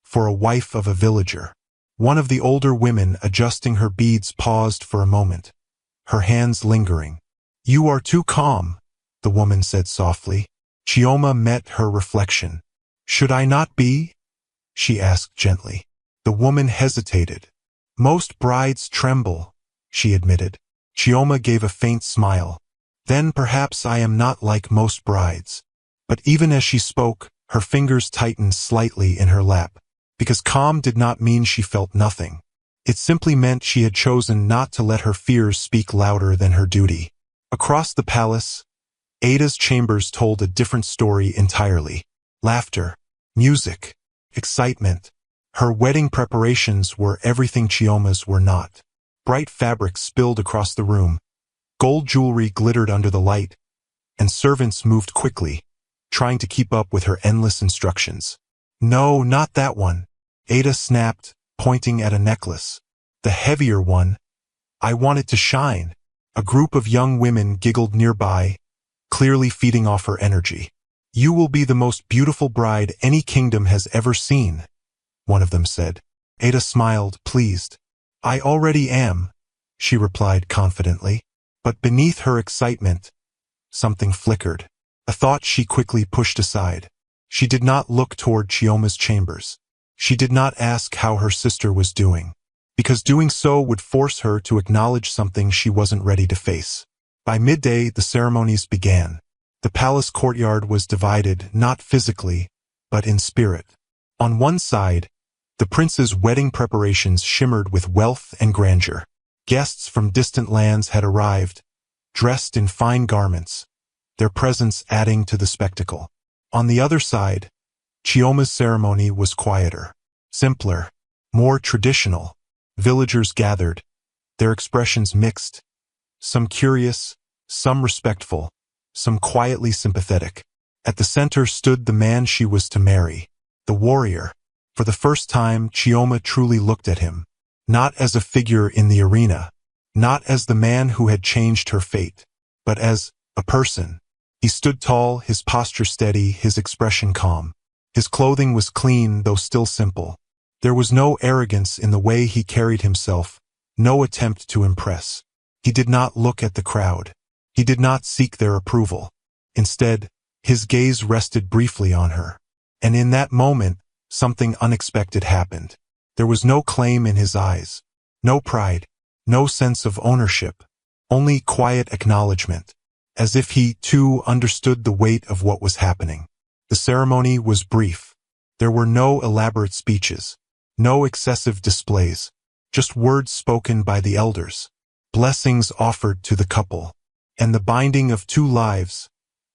for a wife of a villager. One of the older women adjusting her beads paused for a moment, her hands lingering. "You are too calm," the woman said softly. Chioma met her reflection. "Should I not be?" she asked gently. The woman hesitated. "Most brides tremble," she admitted. Chioma gave a faint smile. "Then perhaps I am not like most brides." But even as she spoke, her fingers tightened slightly in her lap. Because calm did not mean she felt nothing. It simply meant she had chosen not to let her fears speak louder than her duty. Across the palace, Ada's chambers told a different story entirely. Laughter, music, excitement. Her wedding preparations were everything Chioma's were not. Bright fabrics spilled across the room. Gold jewelry glittered under the light, and servants moved quickly, trying to keep up with her endless instructions. "No, not that one," Ada snapped, pointing at a necklace. "The heavier one. I want it to shine." A group of young women giggled nearby, clearly feeding off her energy. "You will be the most beautiful bride any kingdom has ever seen," one of them said. Ada smiled, pleased. "I already am," she replied confidently. But beneath her excitement, something flickered. A thought she quickly pushed aside. She did not look toward Chioma's chambers. She did not ask how her sister was doing, because doing so would force her to acknowledge something she wasn't ready to face. By midday, the ceremonies began. The palace courtyard was divided, not physically, but in spirit. On one side, the prince's wedding preparations shimmered with wealth and grandeur. Guests from distant lands had arrived, dressed in fine garments, their presence adding to the spectacle. On the other side, Chioma's ceremony was quieter, simpler, more traditional. Villagers gathered, their expressions mixed, some curious, some respectful, some quietly sympathetic. At the center stood the man she was to marry, the warrior. For the first time, Chioma truly looked at him, not as a figure in the arena, not as the man who had changed her fate, but as a person. He stood tall, his posture steady, his expression calm. His clothing was clean, though still simple. There was no arrogance in the way he carried himself, no attempt to impress. He did not look at the crowd. He did not seek their approval. Instead, his gaze rested briefly on her. And in that moment, something unexpected happened. There was no claim in his eyes, no pride, no sense of ownership, only quiet acknowledgement, as if he, too, understood the weight of what was happening. The ceremony was brief. There were no elaborate speeches, no excessive displays, just words spoken by the elders, blessings offered to the couple, and the binding of two lives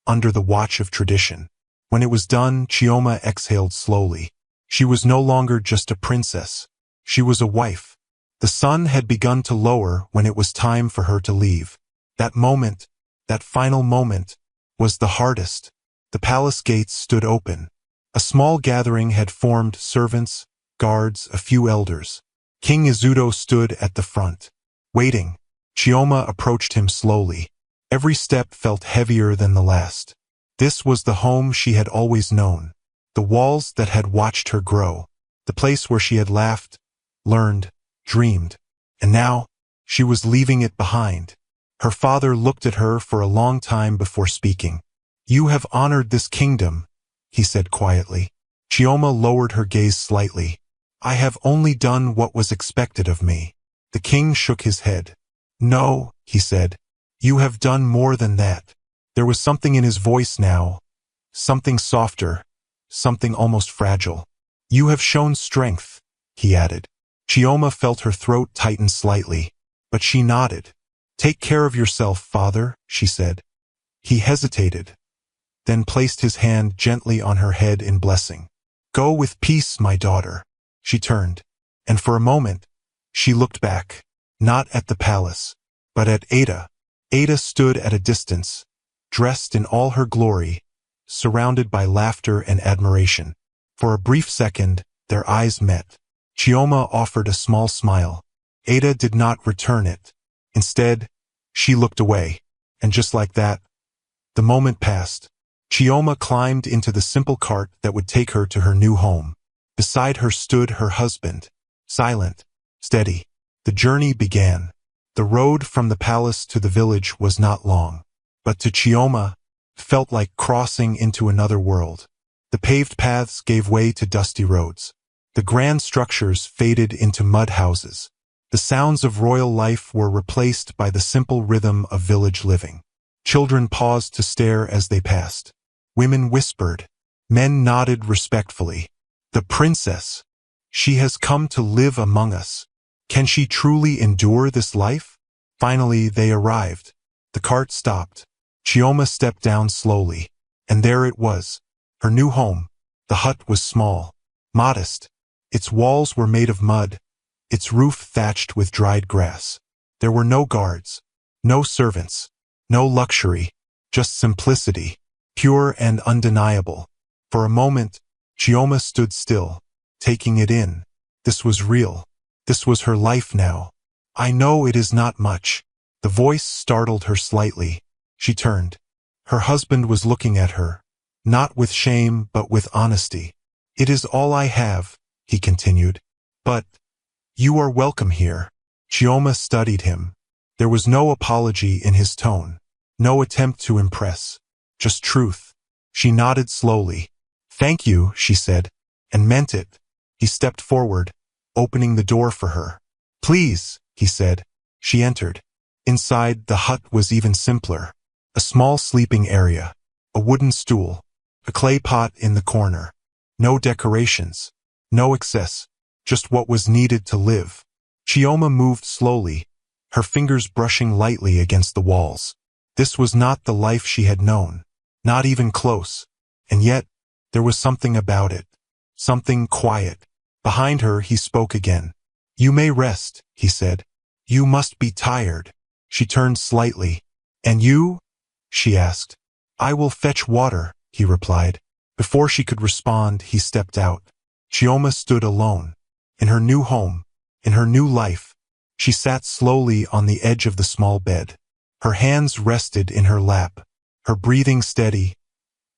under the watch of tradition. When it was done, Chioma exhaled slowly. She was no longer just a princess. She was a wife. The sun had begun to lower when it was time for her to leave. That moment, that final moment, was the hardest. The palace gates stood open. A small gathering had formed, servants, guards, a few elders. King Izuto stood at the front, waiting. Chioma approached him slowly. Every step felt heavier than the last. This was the home she had always known, the walls that had watched her grow, the place where she had laughed, learned, dreamed. And now, she was leaving it behind. Her father looked at her for a long time before speaking. "You have honored this kingdom," he said quietly. Chioma lowered her gaze slightly. "I have only done what was expected of me." The king shook his head. "No," he said. "You have done more than that." There was something in his voice now, something softer, something almost fragile. "You have shown strength," he added. Chioma felt her throat tighten slightly, but she nodded. "Take care of yourself, father," she said. He hesitated, then placed his hand gently on her head in blessing. "Go with peace, my daughter." She turned, and for a moment, she looked back, not at the palace, but at Ada. Ada stood at a distance, dressed in all her glory, surrounded by laughter and admiration. For a brief second, their eyes met. Chioma offered a small smile. Ada did not return it. Instead, she looked away, and just like that, the moment passed. Chioma climbed into the simple cart that would take her to her new home. Beside her stood her husband, silent, steady. The journey began. The road from the palace to the village was not long, but to Chioma, felt like crossing into another world. The paved paths gave way to dusty roads. The grand structures faded into mud houses. The sounds of royal life were replaced by the simple rhythm of village living. Children paused to stare as they passed. Women whispered. Men nodded respectfully. "The princess. She has come to live among us. Can she truly endure this life?" Finally, they arrived. The cart stopped. Chioma stepped down slowly, and there it was, her new home. The hut was small, modest. Its walls were made of mud, its roof thatched with dried grass. There were no guards, no servants, no luxury, just simplicity, pure and undeniable. For a moment, Chioma stood still, taking it in. This was real. This was her life now. "I know it is not much." The voice startled her slightly. She turned. Her husband was looking at her, not with shame but with honesty. "It is all I have," he continued. "But you are welcome here." Chioma studied him. There was no apology in his tone, no attempt to impress, just truth. She nodded slowly. "Thank you," she said, and meant it. He stepped forward, opening the door for her. "Please," he said. She entered. Inside, the hut was even simpler. A small sleeping area, a wooden stool, a clay pot in the corner. No decorations, no excess, just what was needed to live. Chioma moved slowly, her fingers brushing lightly against the walls. This was not the life she had known, not even close. And yet, there was something about it, something quiet. Behind her, he spoke again. "You may rest," he said. "You must be tired." She turned slightly. "And you?" she asked. "I will fetch water," he replied. Before she could respond, he stepped out. Chioma stood alone. In her new home, in her new life. She sat slowly on the edge of the small bed. Her hands rested in her lap. her breathing steady,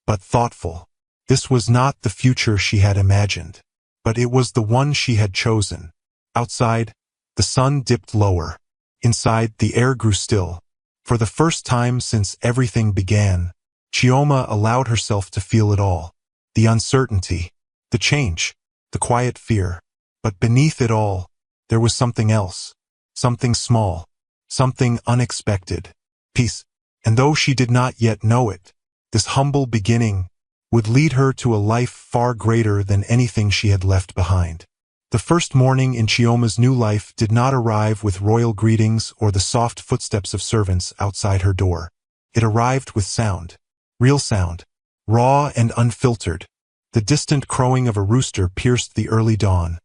but thoughtful. This was not the future she had imagined, but it was the one she had chosen. Outside, the sun dipped lower. Inside, the air grew still. For the first time since everything began, Chioma allowed herself to feel it all. The uncertainty, the change, the quiet fear. But beneath it all, there was something else. Something small. Something unexpected. Peace. And though she did not yet know it, this humble beginning would lead her to a life far greater than anything she had left behind. The first morning in Chioma's new life did not arrive with royal greetings or the soft footsteps of servants outside her door. It arrived with sound. Real sound. Raw and unfiltered. The distant crowing of a rooster pierced the early dawn,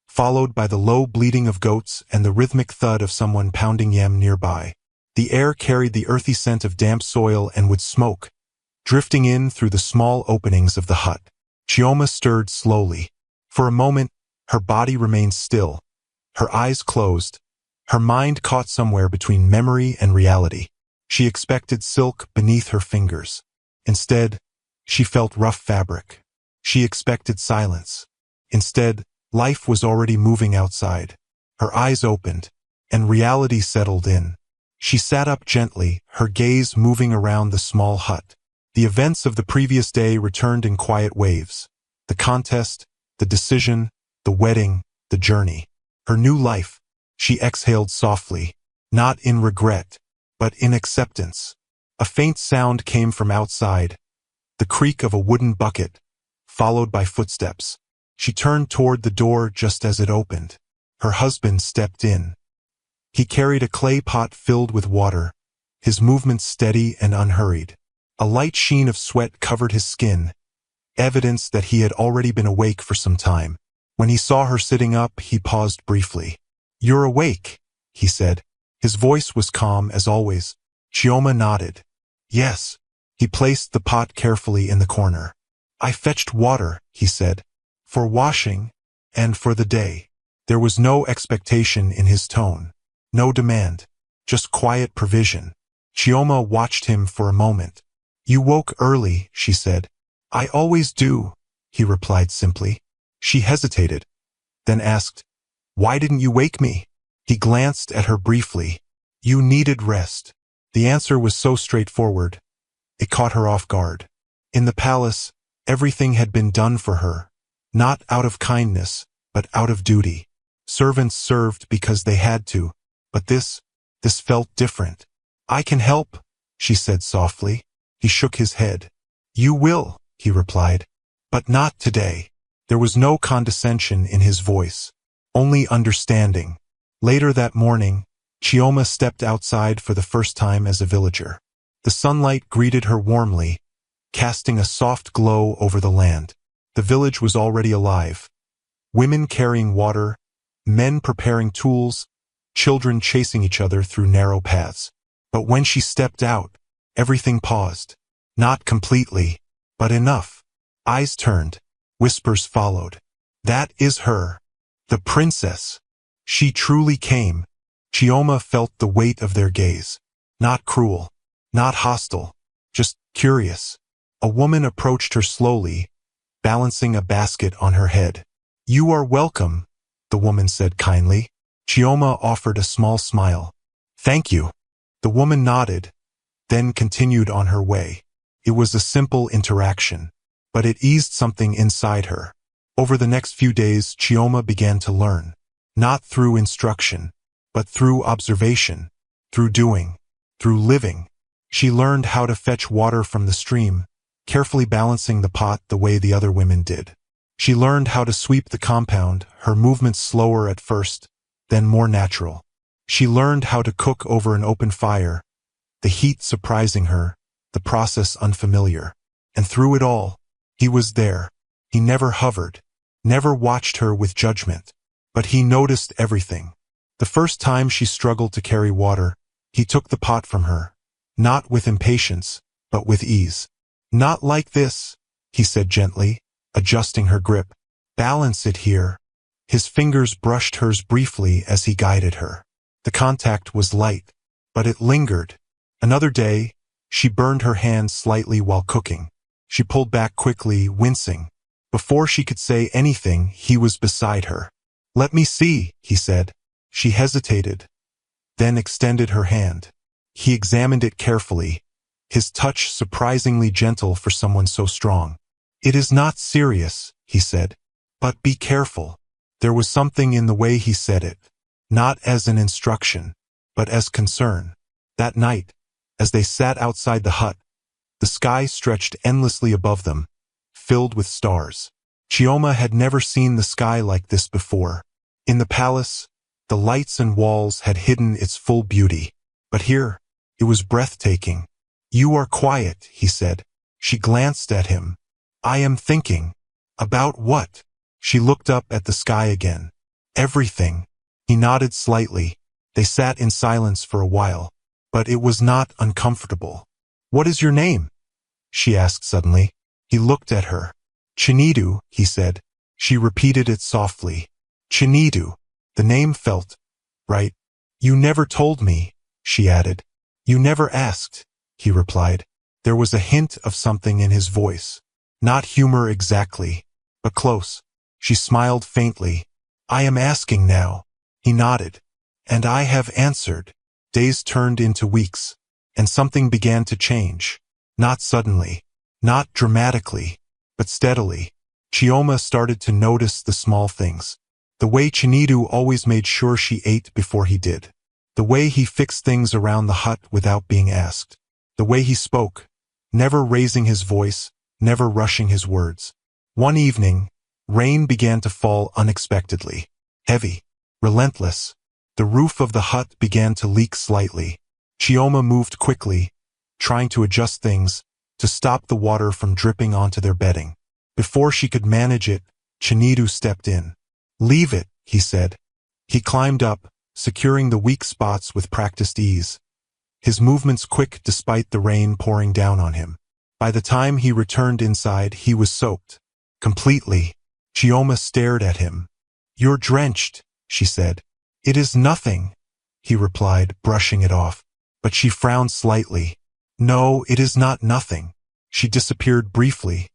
followed by the low bleating of goats and the rhythmic thud of someone pounding yam nearby. The air carried the earthy scent of damp soil and wood smoke, drifting in through the small openings of the hut. Chioma stirred slowly. For a moment, her body remained still, her eyes closed, her mind caught somewhere between memory and reality. She expected silk beneath her fingers. Instead, she felt rough fabric. She expected silence. Instead, life was already moving outside. Her eyes opened, and reality settled in. She sat up gently, her gaze moving around the small hut. The events of the previous day returned in quiet waves. The contest, the decision, the wedding, the journey. Her new life. She exhaled softly, not in regret, but in acceptance. A faint sound came from outside, the creak of a wooden bucket, followed by footsteps. She turned toward the door just as it opened. Her husband stepped in. He carried a clay pot filled with water, his movements steady and unhurried. A light sheen of sweat covered his skin, evidence that he had already been awake for some time. When he saw her sitting up, he paused briefly. "You're awake," he said. His voice was calm as always. Chioma nodded. "Yes." He placed the pot carefully in the corner. "I fetched water," he said, "for washing and for the day." There was no expectation in his tone, no demand, just quiet provision. Chioma watched him for a moment. "You woke early," she said. "I always do," he replied simply. She hesitated, then asked, "Why didn't you wake me?" He glanced at her briefly. "You needed rest." The answer was so straightforward, it caught her off guard. In the palace, everything had been done for her, not out of kindness, but out of duty. Servants served because they had to, but this felt different. "I can help," she said softly. He shook his head. "You will," he replied, "but not today." There was no condescension in his voice, only understanding. Later that morning, Chioma stepped outside for the first time as a villager. The sunlight greeted her warmly, casting a soft glow over the land. The village was already alive. Women carrying water, men preparing tools, children chasing each other through narrow paths. But when she stepped out, everything paused. Not completely, but enough. Eyes turned. Whispers followed. "That is her. The princess. She truly came." Chioma felt the weight of their gaze. Not cruel, not hostile, just curious. A woman approached her slowly, balancing a basket on her head. "You are welcome," the woman said kindly. Chioma offered a small smile. "Thank you." The woman nodded, then continued on her way. It was a simple interaction, but it eased something inside her. Over the next few days, Chioma began to learn, not through instruction, but through observation, through doing, through living. She learned how to fetch water from the stream, carefully balancing the pot the way the other women did. She learned how to sweep the compound, her movements slower at first, then more natural. She learned how to cook over an open fire, the heat surprising her, the process unfamiliar. And through it all, he was there. He never hovered, never watched her with judgment, but he noticed everything. The first time she struggled to carry water, he took the pot from her, not with impatience, but with ease. "Not like this," he said gently, adjusting her grip. "Balance it here." His fingers brushed hers briefly as he guided her. The contact was light, but it lingered. Another day, She burned her hand slightly while cooking. She pulled back quickly, wincing. Before she could say anything, he was beside her. "Let me see," he said. She hesitated, then extended her hand. He examined it carefully, his touch surprisingly gentle for someone so strong. "It is not serious," he said, "but be careful." There was something in the way he said it, not as an instruction, but as concern. That night, as they sat outside the hut, the sky stretched endlessly above them, filled with stars. Chioma had never seen the sky like this before. In the palace, the lights and walls had hidden its full beauty, but here, it was breathtaking. "You are quiet," he said. She glanced at him. "I am thinking." "About what?" She looked up at the sky again. "Everything." He nodded slightly. They sat in silence for a while, but it was not uncomfortable. "What is your name?" she asked suddenly. He looked at her. "Chinidu," he said. She repeated it softly. "Chinidu." The name felt right. "You never told me," she added. "You never asked," he replied. There was a hint of something in his voice. Not humor exactly, but close. She smiled faintly. "I am asking now." He nodded. "And I have answered." Days turned into weeks, and something began to change. Not suddenly, not dramatically, but steadily. Chioma started to notice the small things. The way Chinidu always made sure she ate before he did. The way he fixed things around the hut without being asked. The way he spoke, never raising his voice, never rushing his words. One evening, rain began to fall unexpectedly. Heavy, relentless. The roof of the hut began to leak slightly. Chioma moved quickly, trying to adjust things, to stop the water from dripping onto their bedding. Before she could manage it, Chinidu stepped in. "Leave it," he said. He climbed up, securing the weak spots with practiced ease. His movements quick despite the rain pouring down on him. By the time he returned inside, he was soaked. Completely. Chioma stared at him. "You're drenched," she said. "It is nothing," he replied, brushing it off. But she frowned slightly. "No, it is not nothing." She disappeared briefly,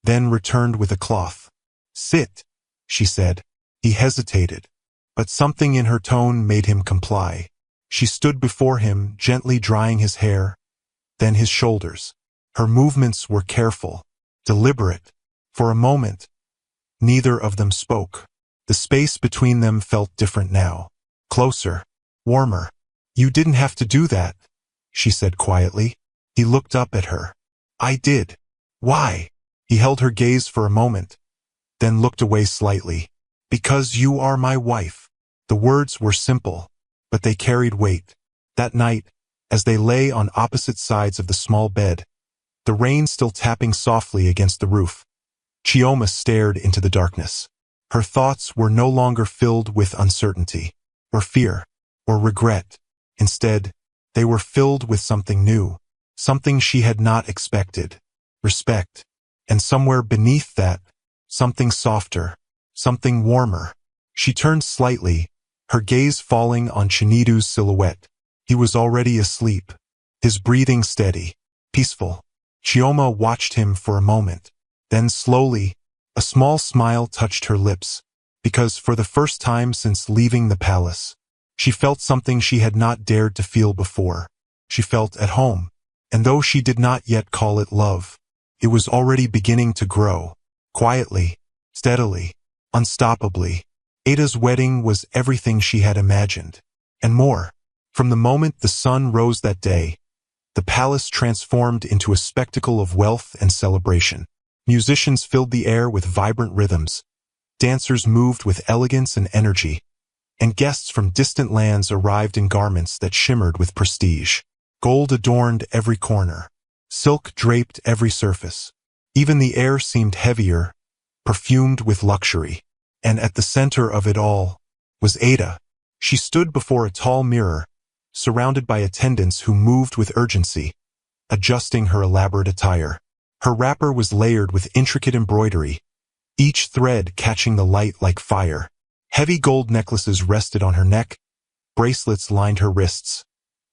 then returned with a cloth. "Sit," she said. He hesitated, but something in her tone made him comply. She stood before him, gently drying his hair, then his shoulders. Her movements were careful, deliberate. For a moment, neither of them spoke. The space between them felt different now. Closer, warmer. "You didn't have to do that," she said quietly. He looked up at her. "I did." "Why?" He held her gaze for a moment, then looked away slightly. "Because you are my wife." The words were simple, but they carried weight. That night, as they lay on opposite sides of the small bed, the rain still tapping softly against the roof, Chioma stared into the darkness. Her thoughts were no longer filled with uncertainty, or fear, or regret. Instead, they were filled with something new, something she had not expected, respect. And somewhere beneath that, something softer, something warmer. She turned slightly, her gaze falling on Chinidu's silhouette. He was already asleep, his breathing steady, peaceful. Chioma watched him for a moment. Then slowly, a small smile touched her lips, because for the first time since leaving the palace, she felt something she had not dared to feel before. She felt at home, and though she did not yet call it love, it was already beginning to grow, quietly, steadily, unstoppably. Ada's wedding was everything she had imagined, and more. From the moment the sun rose that day, the palace transformed into a spectacle of wealth and celebration. Musicians filled the air with vibrant rhythms, dancers moved with elegance and energy, and guests from distant lands arrived in garments that shimmered with prestige. Gold adorned every corner. Silk draped every surface. Even the air seemed heavier, perfumed with luxury. And at the center of it all was Ada. She stood before a tall mirror, surrounded by attendants who moved with urgency, adjusting her elaborate attire. Her wrapper was layered with intricate embroidery, each thread catching the light like fire. Heavy gold necklaces rested on her neck, bracelets lined her wrists,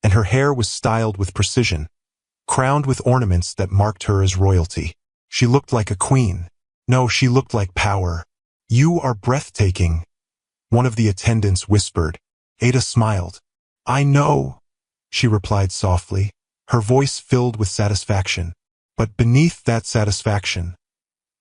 and her hair was styled with precision, crowned with ornaments that marked her as royalty. She looked like a queen. No, she looked like power. "You are breathtaking," one of the attendants whispered. Ada smiled. "I know," she replied softly, her voice filled with satisfaction. But beneath that satisfaction,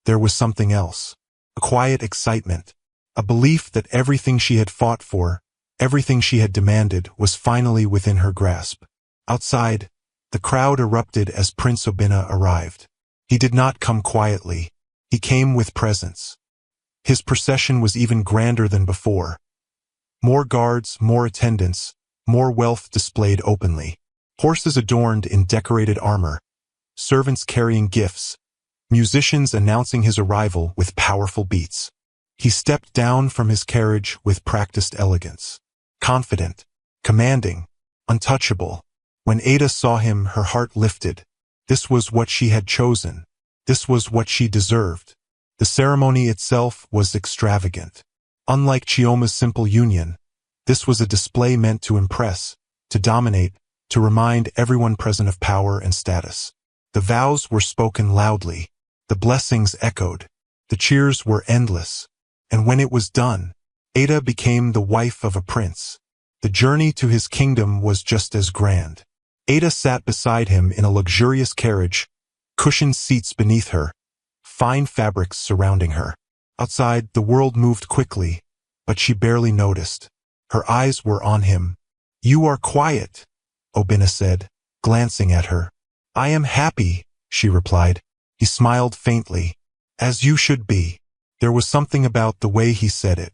there was something else. A quiet excitement. A belief that everything she had fought for, everything she had demanded, was finally within her grasp. Outside, the crowd erupted as Prince Obinna arrived. He did not come quietly. He came with presence. His procession was even grander than before. More guards, more attendants, more wealth displayed openly. Horses adorned in decorated armor, servants carrying gifts, musicians announcing his arrival with powerful beats. He stepped down from his carriage with practiced elegance. Confident, commanding, untouchable. When Ada saw him, her heart lifted. This was what she had chosen. This was what she deserved. The ceremony itself was extravagant. Unlike Chioma's simple union, this was a display meant to impress, to dominate, to remind everyone present of power and status. The vows were spoken loudly. The blessings echoed. The cheers were endless. And when it was done, Ada became the wife of a prince. The journey to his kingdom was just as grand. Ada sat beside him in a luxurious carriage, cushioned seats beneath her, fine fabrics surrounding her. Outside, the world moved quickly, but she barely noticed. Her eyes were on him. "You are quiet," Obinna said, glancing at her. "I am happy," she replied. He smiled faintly. "As you should be." There was something about the way he said it.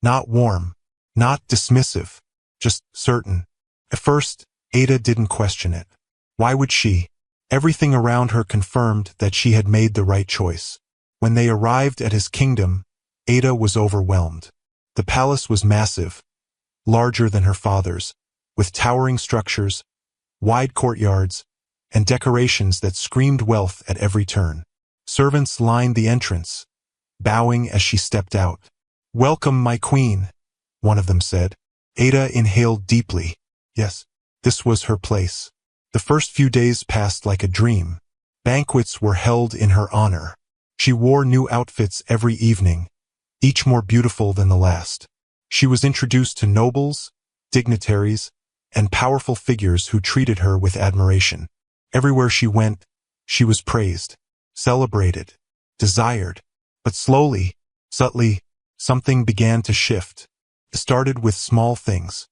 Not warm, not dismissive, just certain. At first, Ada didn't question it. Why would she? Everything around her confirmed that she had made the right choice. When they arrived at his kingdom, Ada was overwhelmed. The palace was massive, larger than her father's, with towering structures, wide courtyards, and decorations that screamed wealth at every turn. Servants lined the entrance, bowing as she stepped out. "Welcome, my queen," one of them said. Ada inhaled deeply. Yes, this was her place. The first few days passed like a dream. Banquets were held in her honor. She wore new outfits every evening, each more beautiful than the last. She was introduced to nobles, dignitaries, and powerful figures who treated her with admiration. Everywhere she went, she was praised, celebrated, desired. But slowly, subtly, something began to shift. It started with small things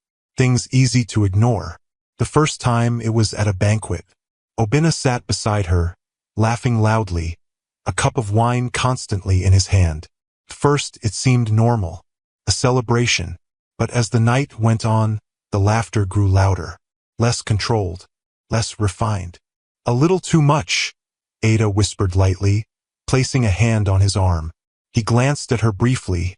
easy to ignore. The first time it was at a banquet. Obinna sat beside her, laughing loudly, a cup of wine constantly in his hand. At first it seemed normal, a celebration, but as the night went on, the laughter grew louder, less controlled, less refined. "A little too much," Ada whispered lightly, placing a hand on his arm. He glanced at her briefly,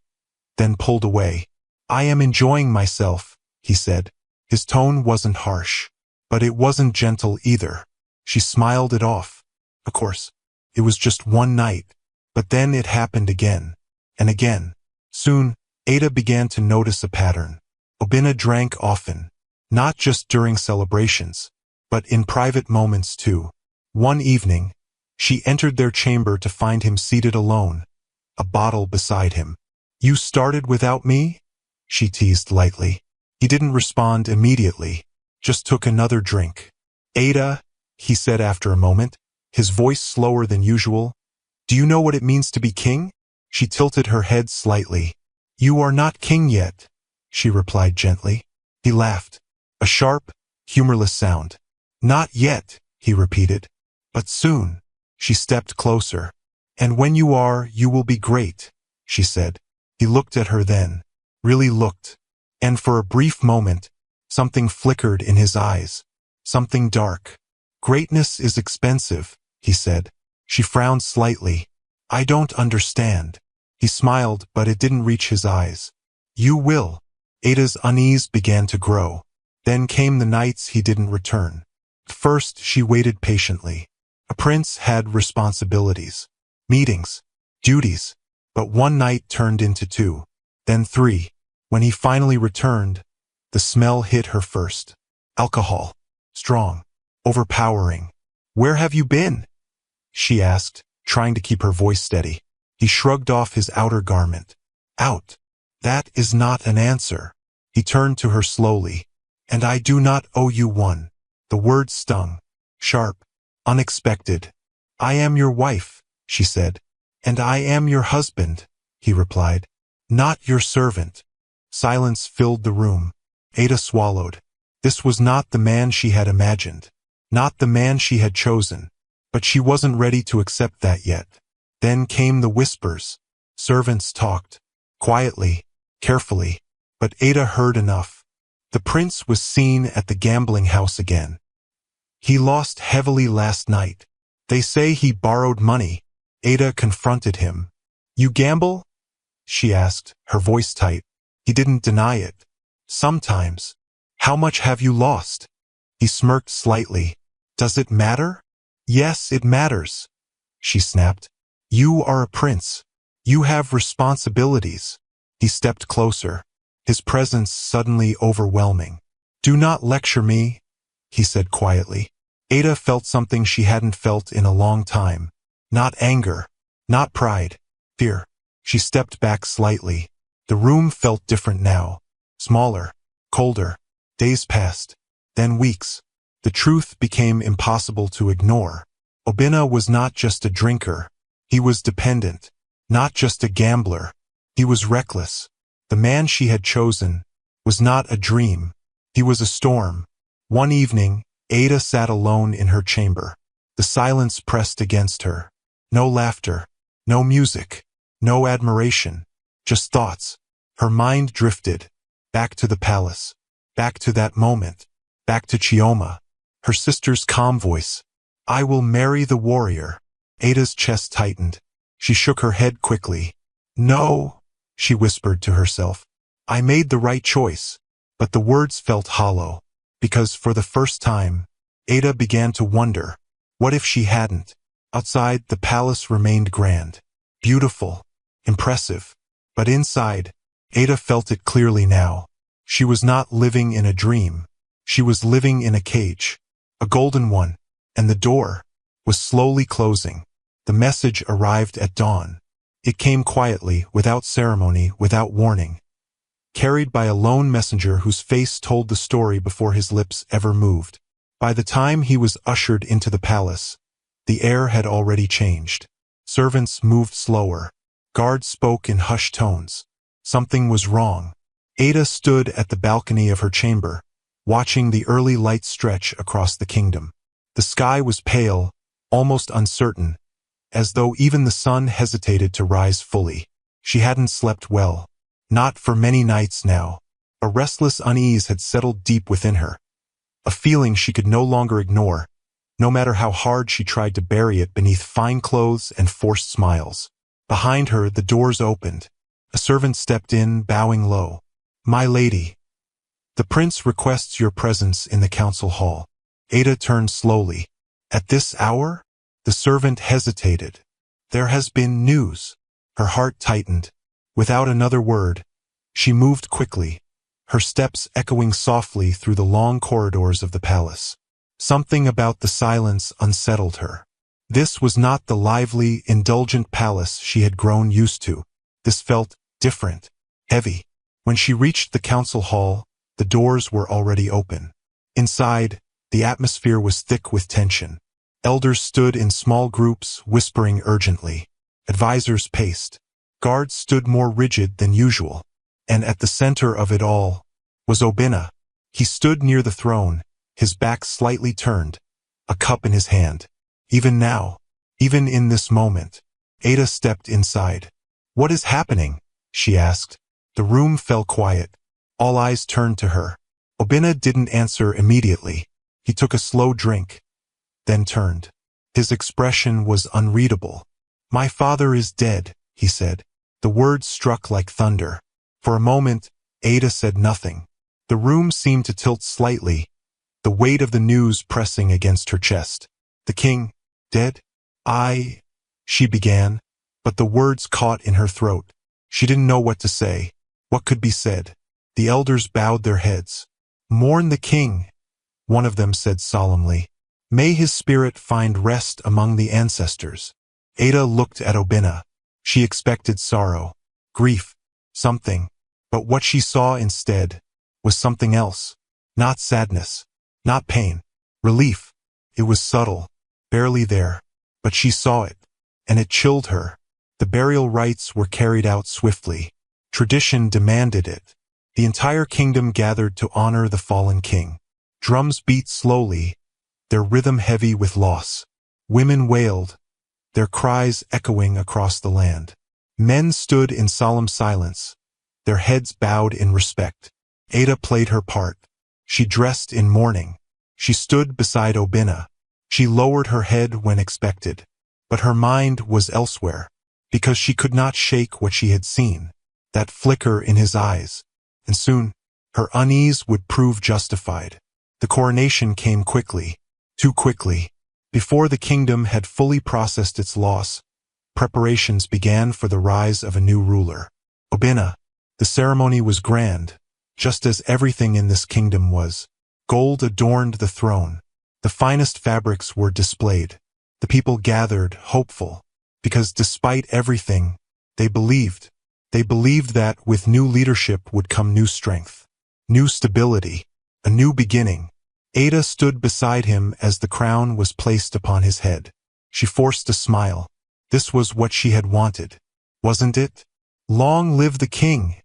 then pulled away. "I am enjoying myself," he said. His tone wasn't harsh, but it wasn't gentle either. She smiled it off. Of course, it was just one night, but then it happened again, and again. Soon, Ada began to notice a pattern. Obinna drank often, not just during celebrations, but in private moments too. One evening, she entered their chamber to find him seated alone, a bottle beside him. "You started without me?" she teased lightly. He didn't respond immediately, just took another drink. "Ada," he said after a moment, his voice slower than usual, "do you know what it means to be king?" She tilted her head slightly. "You are not king yet," she replied gently. He laughed, a sharp, humorless sound. "Not yet," he repeated. "But soon." She stepped closer. "And when you are, you will be great," she said. He looked at her then, really looked. And for a brief moment, something flickered in his eyes, something dark. "Greatness is expensive," he said. She frowned slightly. "I don't understand." He smiled, but it didn't reach his eyes. "You will." Ada's unease began to grow. Then came the nights he didn't return. At first, she waited patiently. A prince had responsibilities, meetings, duties, but one night turned into 2, then 3. When he finally returned, the smell hit her first. Alcohol. Strong. Overpowering. Where have you been? She asked, trying to keep her voice steady. He shrugged off his outer garment. Out. That is not an answer. He turned to her slowly. And I do not owe you one. The words stung. Sharp. Unexpected. I am your wife, she said. And I am your husband, he replied. Not your servant. Silence filled the room. Ada swallowed. This was not the man she had imagined. Not the man she had chosen. But she wasn't ready to accept that yet. Then came the whispers. Servants talked. Quietly, carefully. But Ada heard enough. The prince was seen at the gambling house again. He lost heavily last night. They say he borrowed money. Ada confronted him. You gamble? She asked, her voice tight. He didn't deny it. Sometimes. How much have you lost? He smirked slightly. Does it matter? Yes, it matters, she snapped. You are a prince. You have responsibilities. He stepped closer, his presence suddenly overwhelming. Do not lecture me, he said quietly. Ada felt something she hadn't felt in a long time. Not anger, not pride, fear. She stepped back slightly. The room felt different now. Smaller, colder. Days passed, then weeks. The truth became impossible to ignore. Obinna was not just a drinker. He was dependent. Not just a gambler. He was reckless. The man she had chosen was not a dream. He was a storm. One evening, Ada sat alone in her chamber. The silence pressed against her. No laughter, no music, no admiration, just thoughts. Her mind drifted, back to the palace, back to that moment, back to Chioma. Her sister's calm voice. I will marry the warrior. Ada's chest tightened. She shook her head quickly. No, she whispered to herself. I made the right choice. But the words felt hollow, because for the first time, Ada began to wonder, what if she hadn't? Outside, the palace remained grand, beautiful, impressive. But inside, Ada felt it clearly now. She was not living in a dream. She was living in a cage, a golden one, and the door was slowly closing. The message arrived at dawn. It came quietly, without ceremony, without warning, carried by a lone messenger whose face told the story before his lips ever moved. By the time he was ushered into the palace, the air had already changed. Servants moved slower. Guards spoke in hushed tones. Something was wrong. Ada stood at the balcony of her chamber, watching the early light stretch across the kingdom. The sky was pale, almost uncertain, as though even the sun hesitated to rise fully. She hadn't slept well. Not for many nights now. A restless unease had settled deep within her. A feeling she could no longer ignore, no matter how hard she tried to bury it beneath fine clothes and forced smiles. Behind her, the doors opened. A servant stepped in, bowing low. My lady. The prince requests your presence in the council hall. Ada turned slowly. At this hour? The servant hesitated. There has been news. Her heart tightened. Without another word, she moved quickly, her steps echoing softly through the long corridors of the palace. Something about the silence unsettled her. This was not the lively, indulgent palace she had grown used to. This felt different, heavy. When she reached the council hall, the doors were already open. Inside, the atmosphere was thick with tension. Elders stood in small groups, whispering urgently. Advisors paced. Guards stood more rigid than usual. And at the center of it all was Obinna. He stood near the throne, his back slightly turned, a cup in his hand. Even now, even in this moment, Ada stepped inside. What is happening? She asked. The room fell quiet. All eyes turned to her. Obinna didn't answer immediately. He took a slow drink, then turned. His expression was unreadable. My father is dead, he said. The words struck like thunder. For a moment, Ada said nothing. The room seemed to tilt slightly, the weight of the news pressing against her chest. The king, dead? She began, but the words caught in her throat. She didn't know what to say. What could be said? The elders bowed their heads. Mourn the king, one of them said solemnly. May his spirit find rest among the ancestors. Ada looked at Obinna. She expected sorrow, grief, something. But what she saw instead was something else. Not sadness, not pain, relief. It was subtle, barely there, but she saw it, and it chilled her. The burial rites were carried out swiftly. Tradition demanded it. The entire kingdom gathered to honor the fallen king. Drums beat slowly, their rhythm heavy with loss. Women wailed, their cries echoing across the land. Men stood in solemn silence, their heads bowed in respect. Ada played her part. She dressed in mourning. She stood beside Obinna. She lowered her head when expected. But her mind was elsewhere, because she could not shake what she had seen, that flicker in his eyes. And soon, her unease would prove justified. The coronation came quickly, too quickly. Before the kingdom had fully processed its loss, preparations began for the rise of a new ruler. Obinna. The ceremony was grand, just as everything in this kingdom was. Gold adorned the throne. The finest fabrics were displayed. The people gathered, hopeful, because despite everything, they believed. They believed that with new leadership would come new strength, new stability, a new beginning. Ada stood beside him as the crown was placed upon his head. She forced a smile. This was what she had wanted, wasn't it? Long live the king!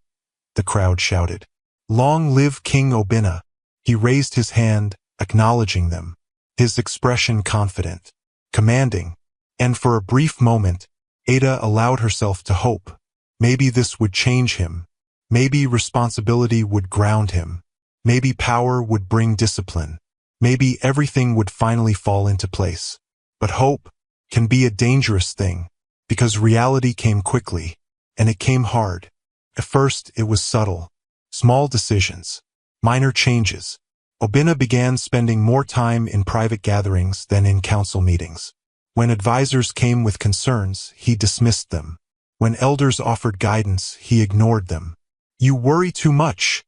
The crowd shouted. Long live King Obinna! He raised his hand, acknowledging them, his expression confident, commanding, and for a brief moment, Ada allowed herself to hope. Maybe this would change him. Maybe responsibility would ground him. Maybe power would bring discipline. Maybe everything would finally fall into place. But hope can be a dangerous thing, because reality came quickly, and it came hard. At first, it was subtle. Small decisions, minor changes. Obinna began spending more time in private gatherings than in council meetings. When advisors came with concerns, he dismissed them. When elders offered guidance, he ignored them. You worry too much,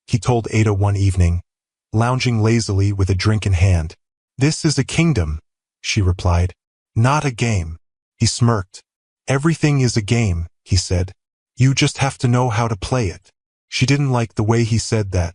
he told Ada one evening, lounging lazily with a drink in hand. This is a kingdom, she replied. Not a game. He smirked. Everything is a game, he said. You just have to know how to play it. She didn't like the way he said that.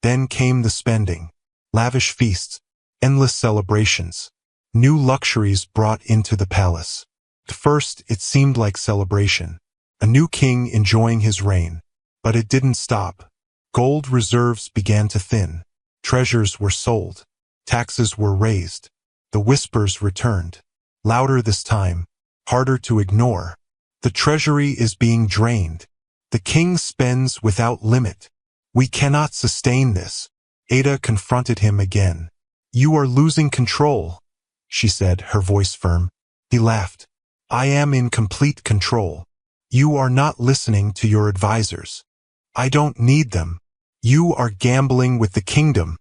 Then came the spending. Lavish feasts, endless celebrations, new luxuries brought into the palace. At first, it seemed like celebration, a new king enjoying his reign. But it didn't stop. Gold reserves began to thin. Treasures were sold. Taxes were raised. The whispers returned. Louder this time, harder to ignore. The treasury is being drained. The king spends without limit. We cannot sustain this. Ada confronted him again. You are losing control, she said, her voice firm. He laughed. I am in complete control. You are not listening to your advisors. I don't need them. You are gambling with the kingdom.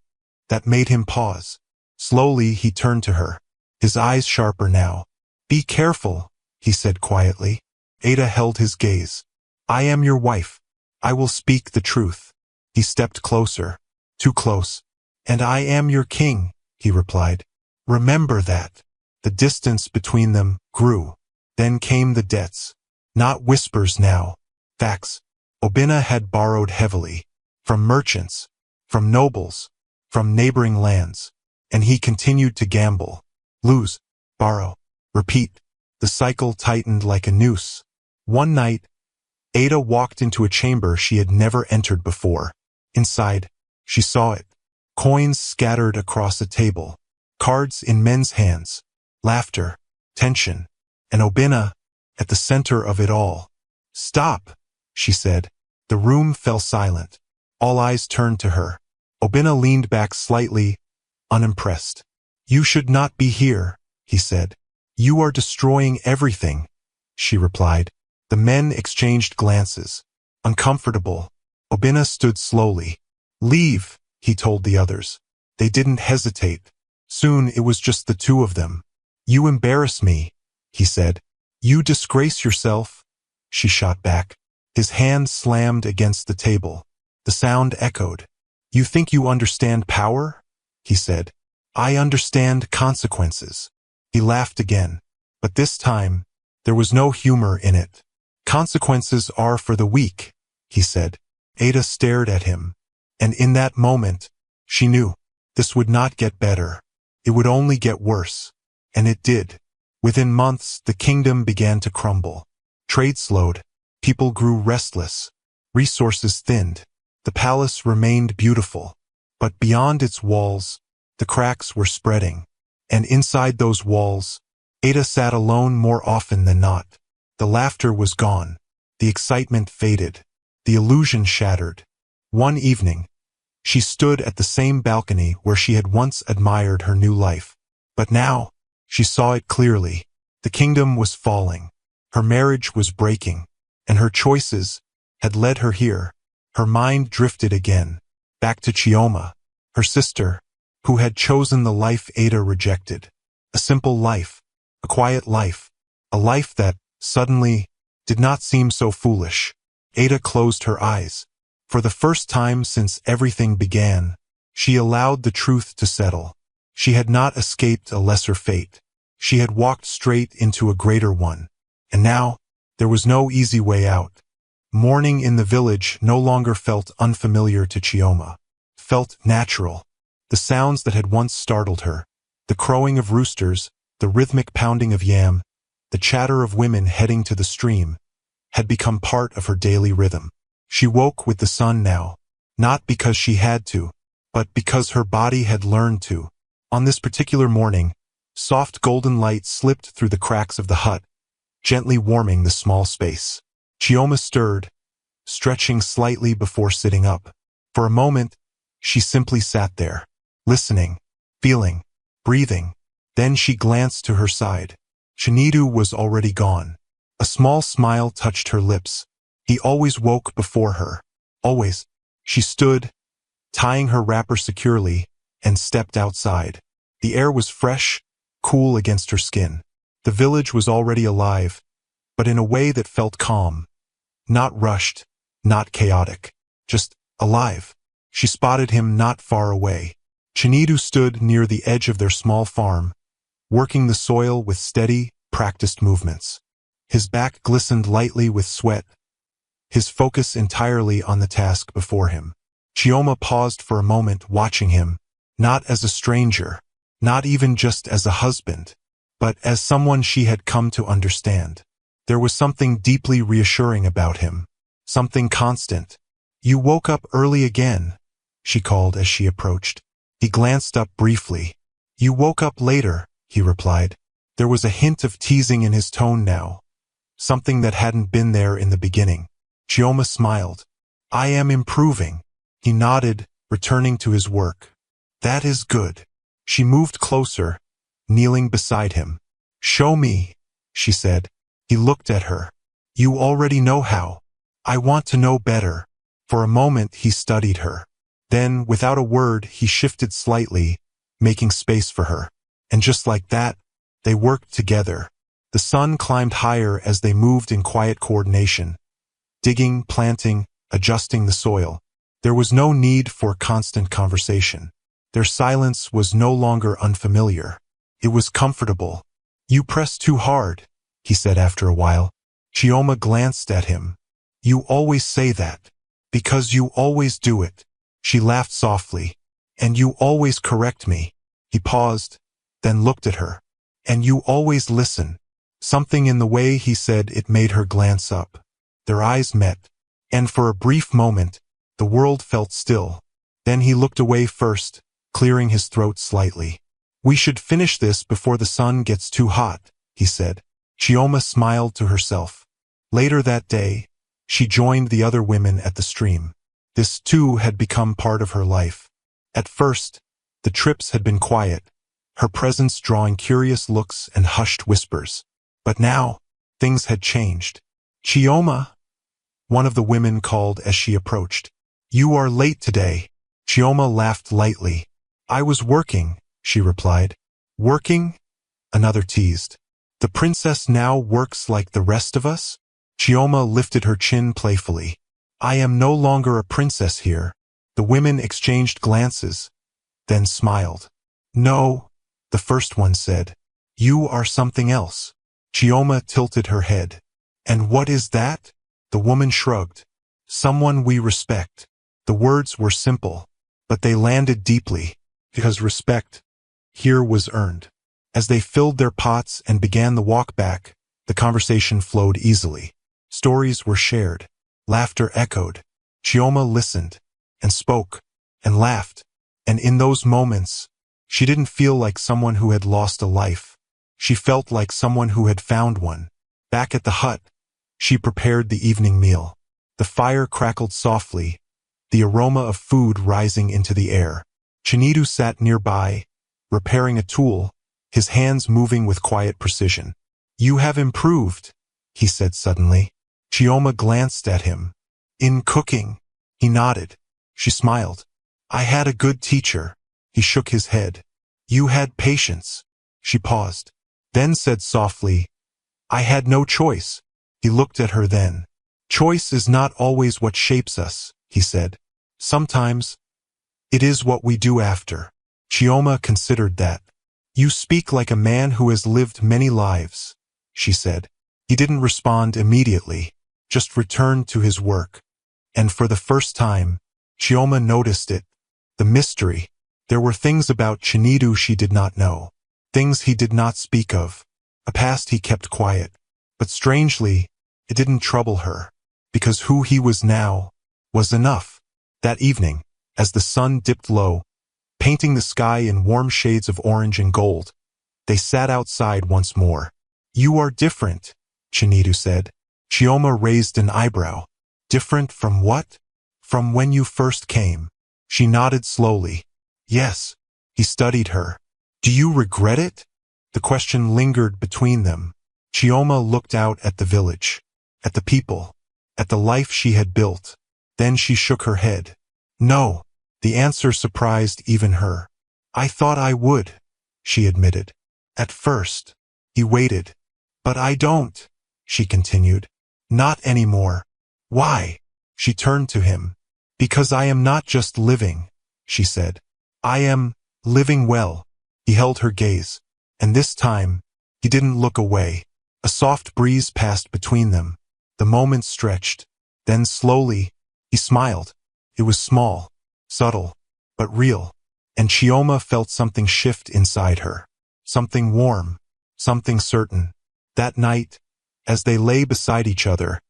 That made him pause. Slowly he turned to her, his eyes sharper now. Be careful, he said quietly. Ada held his gaze. I am your wife. I will speak the truth. He stepped closer, too close. And I am your king, he replied. Remember that. The distance between them grew. Then came the debts. Not whispers now. Facts. Obinna had borrowed heavily. From merchants. From nobles. From neighboring lands. And he continued to gamble. Lose. Borrow. Repeat. The cycle tightened like a noose. One night, Ada walked into a chamber she had never entered before. Inside, she saw it. Coins scattered across a table. Cards in men's hands. Laughter. Tension. And Obinna, at the center of it all. Stop, she said. The room fell silent. All eyes turned to her. Obinna leaned back slightly, unimpressed. You should not be here, he said. You are destroying everything, she replied. The men exchanged glances. Uncomfortable. Obinna stood slowly. Leave, he told the others. They didn't hesitate. Soon it was just the two of them. You embarrass me, he said. You disgrace yourself, she shot back. His hand slammed against the table. The sound echoed. You think you understand power? He said. I understand consequences. He laughed again, but this time, there was no humor in it. Consequences are for the weak, he said. Ada stared at him, and in that moment, she knew this would not get better. It would only get worse. And it did. Within months, the kingdom began to crumble. Trade slowed. People grew restless. Resources thinned. The palace remained beautiful. But beyond its walls, the cracks were spreading. And inside those walls, Ada sat alone more often than not. The laughter was gone. The excitement faded. The illusion shattered. One evening, she stood at the same balcony where she had once admired her new life. But now, she saw it clearly. The kingdom was falling. Her marriage was breaking. And her choices had led her here. Her mind drifted again, back to Chioma, her sister, who had chosen the life Ada rejected. A simple life, a quiet life, a life that, suddenly, did not seem so foolish. Ada closed her eyes. For the first time since everything began, she allowed the truth to settle. She had not escaped a lesser fate. She had walked straight into a greater one. And now, there was no easy way out. Mourning in the village no longer felt unfamiliar to Chioma. Felt natural. The sounds that had once startled her, the crowing of roosters, the rhythmic pounding of yam, the chatter of women heading to the stream, had become part of her daily rhythm. She woke with the sun now, not because she had to, but because her body had learned to. On this particular morning, soft golden light slipped through the cracks of the hut, gently warming the small space. Chioma stirred, stretching slightly before sitting up. For a moment, she simply sat there, listening, feeling, breathing. Then she glanced to her side. Chinedu was already gone. A small smile touched her lips. He always woke before her. Always. She stood, tying her wrapper securely, and stepped outside. The air was fresh, cool against her skin. The village was already alive, but in a way that felt calm. Not rushed, not chaotic. Just alive. She spotted him not far away. Chinedu stood near the edge of their small farm, working the soil with steady, practiced movements. His back glistened lightly with sweat, his focus entirely on the task before him. Chioma paused for a moment watching him, not as a stranger, not even just as a husband, but as someone she had come to understand. There was something deeply reassuring about him, something constant. "You woke up early again," she called as she approached. He glanced up briefly. "You woke up later," he replied. There was a hint of teasing in his tone now, something that hadn't been there in the beginning. Chioma smiled. "I am improving." He nodded, returning to his work. "That is good." She moved closer, kneeling beside him. "Show me," she said. He looked at her. "You already know how. I want to know better." For a moment he studied her. Then, without a word, he shifted slightly, making space for her. And just like that, they worked together. The sun climbed higher as they moved in quiet coordination, digging, planting, adjusting the soil. There was no need for constant conversation. Their silence was no longer unfamiliar. It was comfortable. "You press too hard," he said after a while. Chioma glanced at him. "You always say that. Because you always do it." She laughed softly. "And you always correct me." He paused, then looked at her. "And you always listen." Something in the way he said it made her glance up. Their eyes met, and for a brief moment, the world felt still. Then he looked away first, clearing his throat slightly. "We should finish this before the sun gets too hot," he said. Chioma smiled to herself. Later that day, she joined the other women at the stream. This too had become part of her life. At first, the trips had been quiet, her presence drawing curious looks and hushed whispers. But now, things had changed. "Chioma," one of the women called as she approached. "You are late today." Chioma laughed lightly. "I was working," she replied. "Working?" Another teased. "The princess now works like the rest of us?" Chioma lifted her chin playfully. "I am no longer a princess here." The women exchanged glances, then smiled. No, the first one said. You are something else. Chioma tilted her head. And what is that? The woman shrugged. Someone we respect. The words were simple, but they landed deeply, because respect here was earned. As they filled their pots and began the walk back, the conversation flowed easily. Stories were shared. Laughter echoed. Chioma listened, and spoke, and laughed. And in those moments, she didn't feel like someone who had lost a life. She felt like someone who had found one. Back at the hut, she prepared the evening meal. The fire crackled softly, the aroma of food rising into the air. Chinidu sat nearby, repairing a tool, his hands moving with quiet precision. You have improved, he said suddenly. Chioma glanced at him. In cooking, he nodded. She smiled. I had a good teacher. He shook his head. You had patience. She paused, then said softly, I had no choice. He looked at her then. Choice is not always what shapes us, he said. Sometimes, it is what we do after. Chioma considered that. You speak like a man who has lived many lives, she said. He didn't respond immediately, just returned to his work. And for the first time, Chioma noticed it. The mystery. There were things about Chinidu she did not know. Things he did not speak of. A past he kept quiet. But strangely, it didn't trouble her. Because who he was now was enough. That evening, as the sun dipped low, painting the sky in warm shades of orange and gold, they sat outside once more. You are different, Chinidu said. Chioma raised an eyebrow. Different from what? From when you first came. She nodded slowly. Yes. He studied her. Do you regret it? The question lingered between them. Chioma looked out at the village, at the people, at the life she had built. Then she shook her head. No. The answer surprised even her. I thought I would, she admitted. At first. He waited. But I don't, she continued. Not anymore. Why? She turned to him. Because I am not just living, she said. I am living well. He held her gaze. And this time, he didn't look away. A soft breeze passed between them. The moment stretched. Then slowly, he smiled. It was small, subtle, but real. And Chioma felt something shift inside her. Something warm, something certain. That night, as they lay beside each other,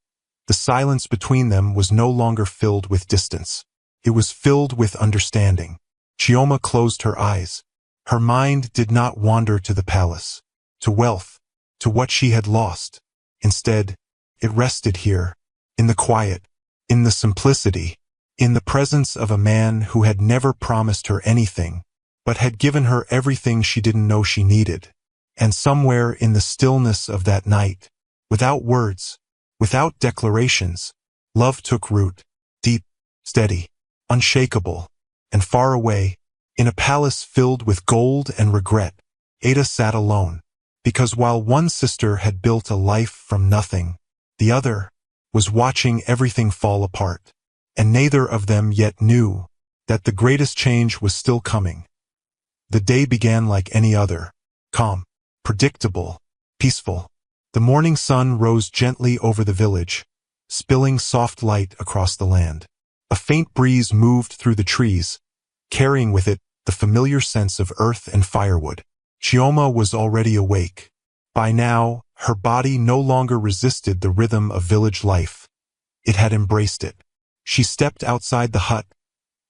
the silence between them was no longer filled with distance. It was filled with understanding. Chioma closed her eyes. Her mind did not wander to the palace, to wealth, to what she had lost. Instead, it rested here, in the quiet, in the simplicity, in the presence of a man who had never promised her anything, but had given her everything she didn't know she needed. And somewhere in the stillness of that night, without words, without declarations, love took root, deep, steady, unshakable, and far away, in a palace filled with gold and regret, Ada sat alone, because while one sister had built a life from nothing, the other was watching everything fall apart, and neither of them yet knew that the greatest change was still coming. The day began like any other, calm, predictable, peaceful. The morning sun rose gently over the village, spilling soft light across the land. A faint breeze moved through the trees, carrying with it the familiar sense of earth and firewood. Chioma was already awake. By now, her body no longer resisted the rhythm of village life. It had embraced it. She stepped outside the hut,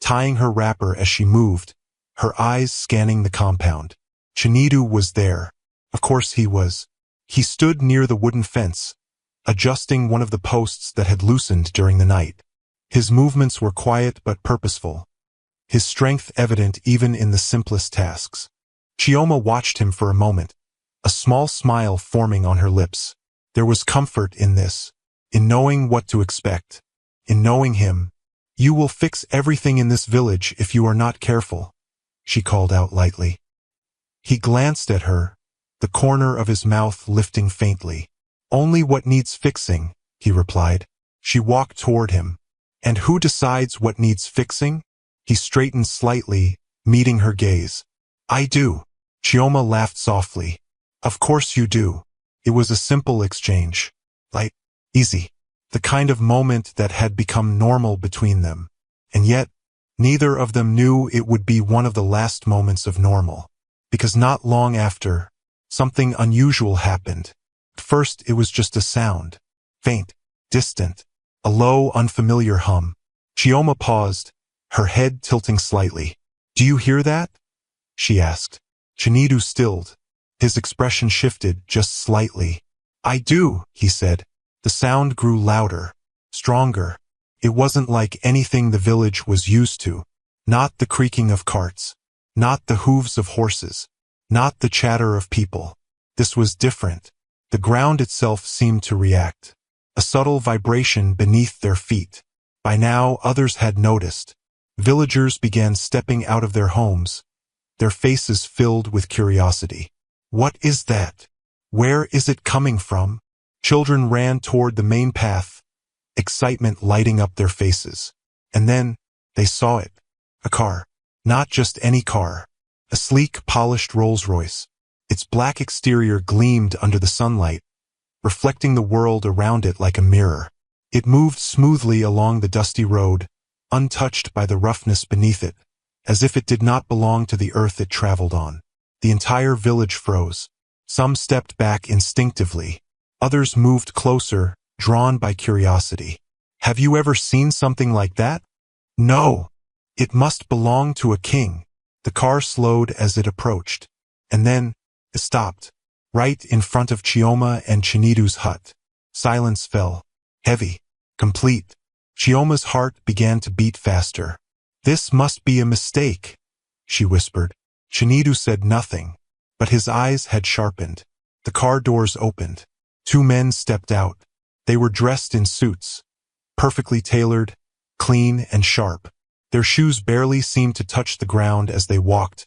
tying her wrapper as she moved, her eyes scanning the compound. Chinidu was there. Of course he was. He stood near the wooden fence, adjusting one of the posts that had loosened during the night. His movements were quiet but purposeful, his strength evident even in the simplest tasks. Chioma watched him for a moment, a small smile forming on her lips. There was comfort in this, in knowing what to expect, in knowing him. You will fix everything in this village if you are not careful, she called out lightly. He glanced at her, the corner of his mouth lifting faintly. Only what needs fixing, he replied. She walked toward him. And who decides what needs fixing? He straightened slightly, meeting her gaze. I do. Chioma laughed softly. Of course you do. It was a simple exchange. Light, easy. The kind of moment that had become normal between them. And yet, neither of them knew it would be one of the last moments of normal. Because not long after, something unusual happened. At first it was just a sound. Faint, distant, a low, unfamiliar hum. Chioma paused, her head tilting slightly. Do you hear that? She asked. Chinidu stilled. His expression shifted just slightly. I do, he said. The sound grew louder, stronger. It wasn't like anything the village was used to. Not the creaking of carts. Not the hooves of horses. Not the chatter of people. This was different. The ground itself seemed to react. A subtle vibration beneath their feet. By now, others had noticed. Villagers began stepping out of their homes, their faces filled with curiosity. What is that? Where is it coming from? Children ran toward the main path, excitement lighting up their faces. And then, they saw it. A car. Not just any car. A sleek, polished Rolls-Royce. Its black exterior gleamed under the sunlight, reflecting the world around it like a mirror. It moved smoothly along the dusty road, untouched by the roughness beneath it, as if it did not belong to the earth it traveled on. The entire village froze. Some stepped back instinctively. Others moved closer, drawn by curiosity. Have you ever seen something like that? No. It must belong to a king. The car slowed as it approached. And then, it stopped. Right in front of Chioma and Chinidu's hut. Silence fell. Heavy. Complete. Chioma's heart began to beat faster. This must be a mistake, she whispered. Chinidu said nothing, but his eyes had sharpened. The car doors opened. Two men stepped out. They were dressed in suits, perfectly tailored, clean and sharp. Their shoes barely seemed to touch the ground as they walked,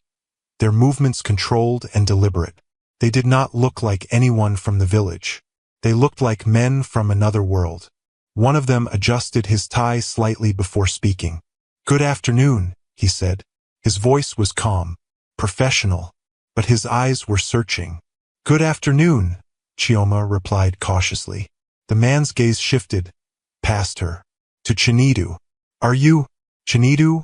their movements controlled and deliberate. They did not look like anyone from the village. They looked like men from another world. One of them adjusted his tie slightly before speaking. Good afternoon, he said. His voice was calm, professional, but his eyes were searching. Good afternoon, Chioma replied cautiously. The man's gaze shifted, past her, to Chinidu. Are you, Chinidu?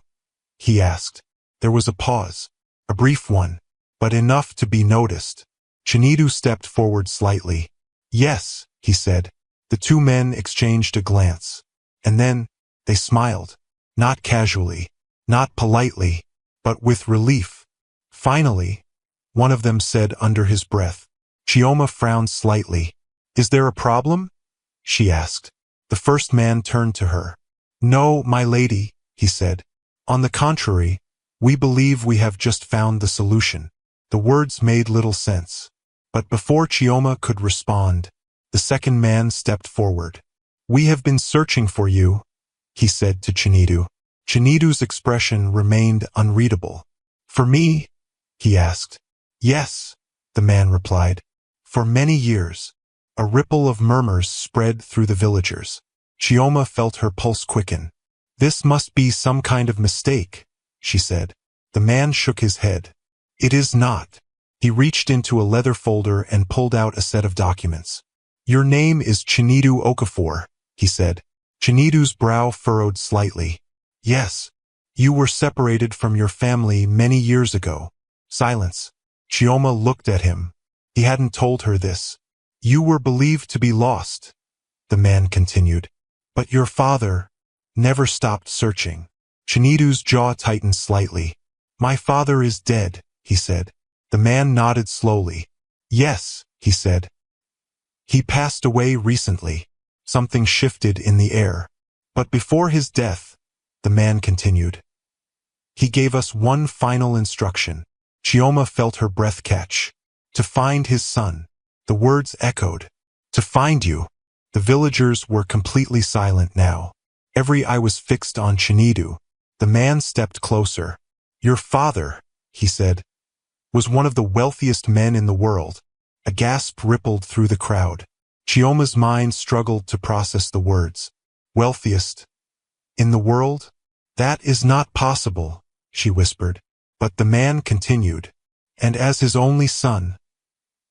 He asked. There was a pause, a brief one, but enough to be noticed. Chinidu stepped forward slightly. Yes, he said. The two men exchanged a glance. And then, they smiled. Not casually, not politely, but with relief. Finally, one of them said under his breath. Chioma frowned slightly. Is there a problem? She asked. The first man turned to her. No, my lady, he said. On the contrary, we believe we have just found the solution. The words made little sense. But before Chioma could respond, the second man stepped forward. We have been searching for you, he said to Chinidu. Chinidu's expression remained unreadable. For me? He asked. Yes, the man replied. For many years. A ripple of murmurs spread through the villagers. Chioma felt her pulse quicken. This must be some kind of mistake, she said. The man shook his head. It is not. He reached into a leather folder and pulled out a set of documents. Your name is Chinidu Okafor, he said. Chinidu's brow furrowed slightly. Yes. You were separated from your family many years ago. Silence. Chioma looked at him. He hadn't told her this. You were believed to be lost, the man continued. But your father never stopped searching. Chinidu's jaw tightened slightly. My father is dead, he said. The man nodded slowly. Yes, he said. He passed away recently. Something shifted in the air. But before his death, the man continued. He gave us one final instruction. Chioma felt her breath catch. To find his son. The words echoed. To find you. The villagers were completely silent now. Every eye was fixed on Chinidu. The man stepped closer. Your father, he said, was one of the wealthiest men in the world. A gasp rippled through the crowd. Chioma's mind struggled to process the words. Wealthiest in the world? That is not possible, she whispered. But the man continued. and as his only son,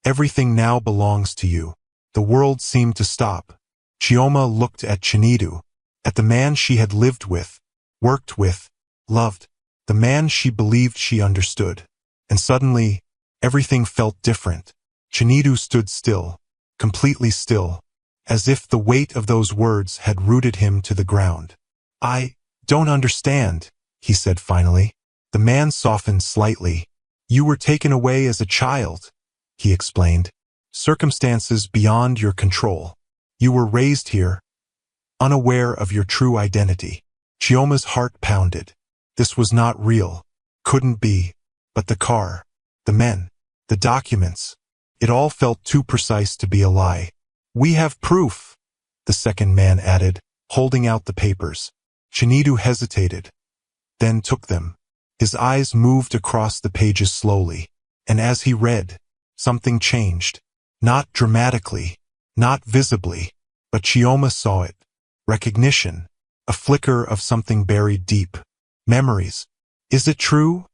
everything now belongs to you. The world seemed to stop. Chioma looked at Chinidu, at the man she had lived with, worked with, loved, the man she believed she understood. And suddenly, everything felt different. Chinidu stood still, completely still, as if the weight of those words had rooted him to the ground. I don't understand, he said finally. The man softened slightly. You were taken away as a child, he explained. Circumstances beyond your control. You were raised here, unaware of your true identity. Chioma's heart pounded. This was not real. Couldn't be. But the car, the men, the documents, it all felt too precise to be a lie. We have proof, the second man added, holding out the papers. Chinidu hesitated, then took them. His eyes moved across the pages slowly, and as he read, something changed. Not dramatically, not visibly, but Chioma saw it. Recognition, a flicker of something buried deep. Memories. Is it true?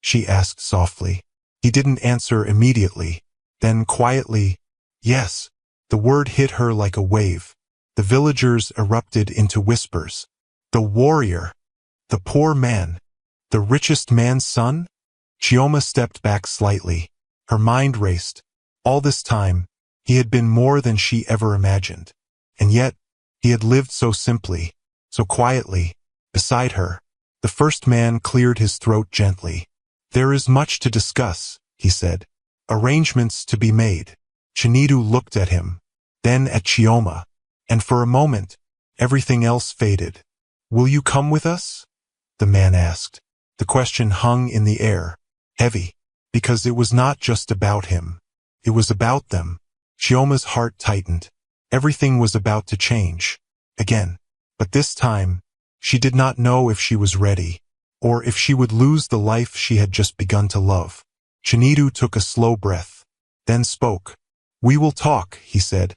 She asked softly. He didn't answer immediately. Then quietly, yes. The word hit her like a wave. The villagers erupted into whispers. The warrior. The poor man. The richest man's son? Chioma stepped back slightly. Her mind raced. All this time, he had been more than she ever imagined. And yet, he had lived so simply, so quietly, beside her. The first man cleared his throat gently. There is much to discuss, he said. Arrangements to be made. Chinidu looked at him, then at Chioma, and for a moment, everything else faded. Will you come with us? The man asked. The question hung in the air, heavy, because it was not just about him. It was about them. Chioma's heart tightened. Everything was about to change. Again. But this time, she did not know if she was ready, or if she would lose the life she had just begun to love. Chinidu took a slow breath, then spoke. We will talk, he said.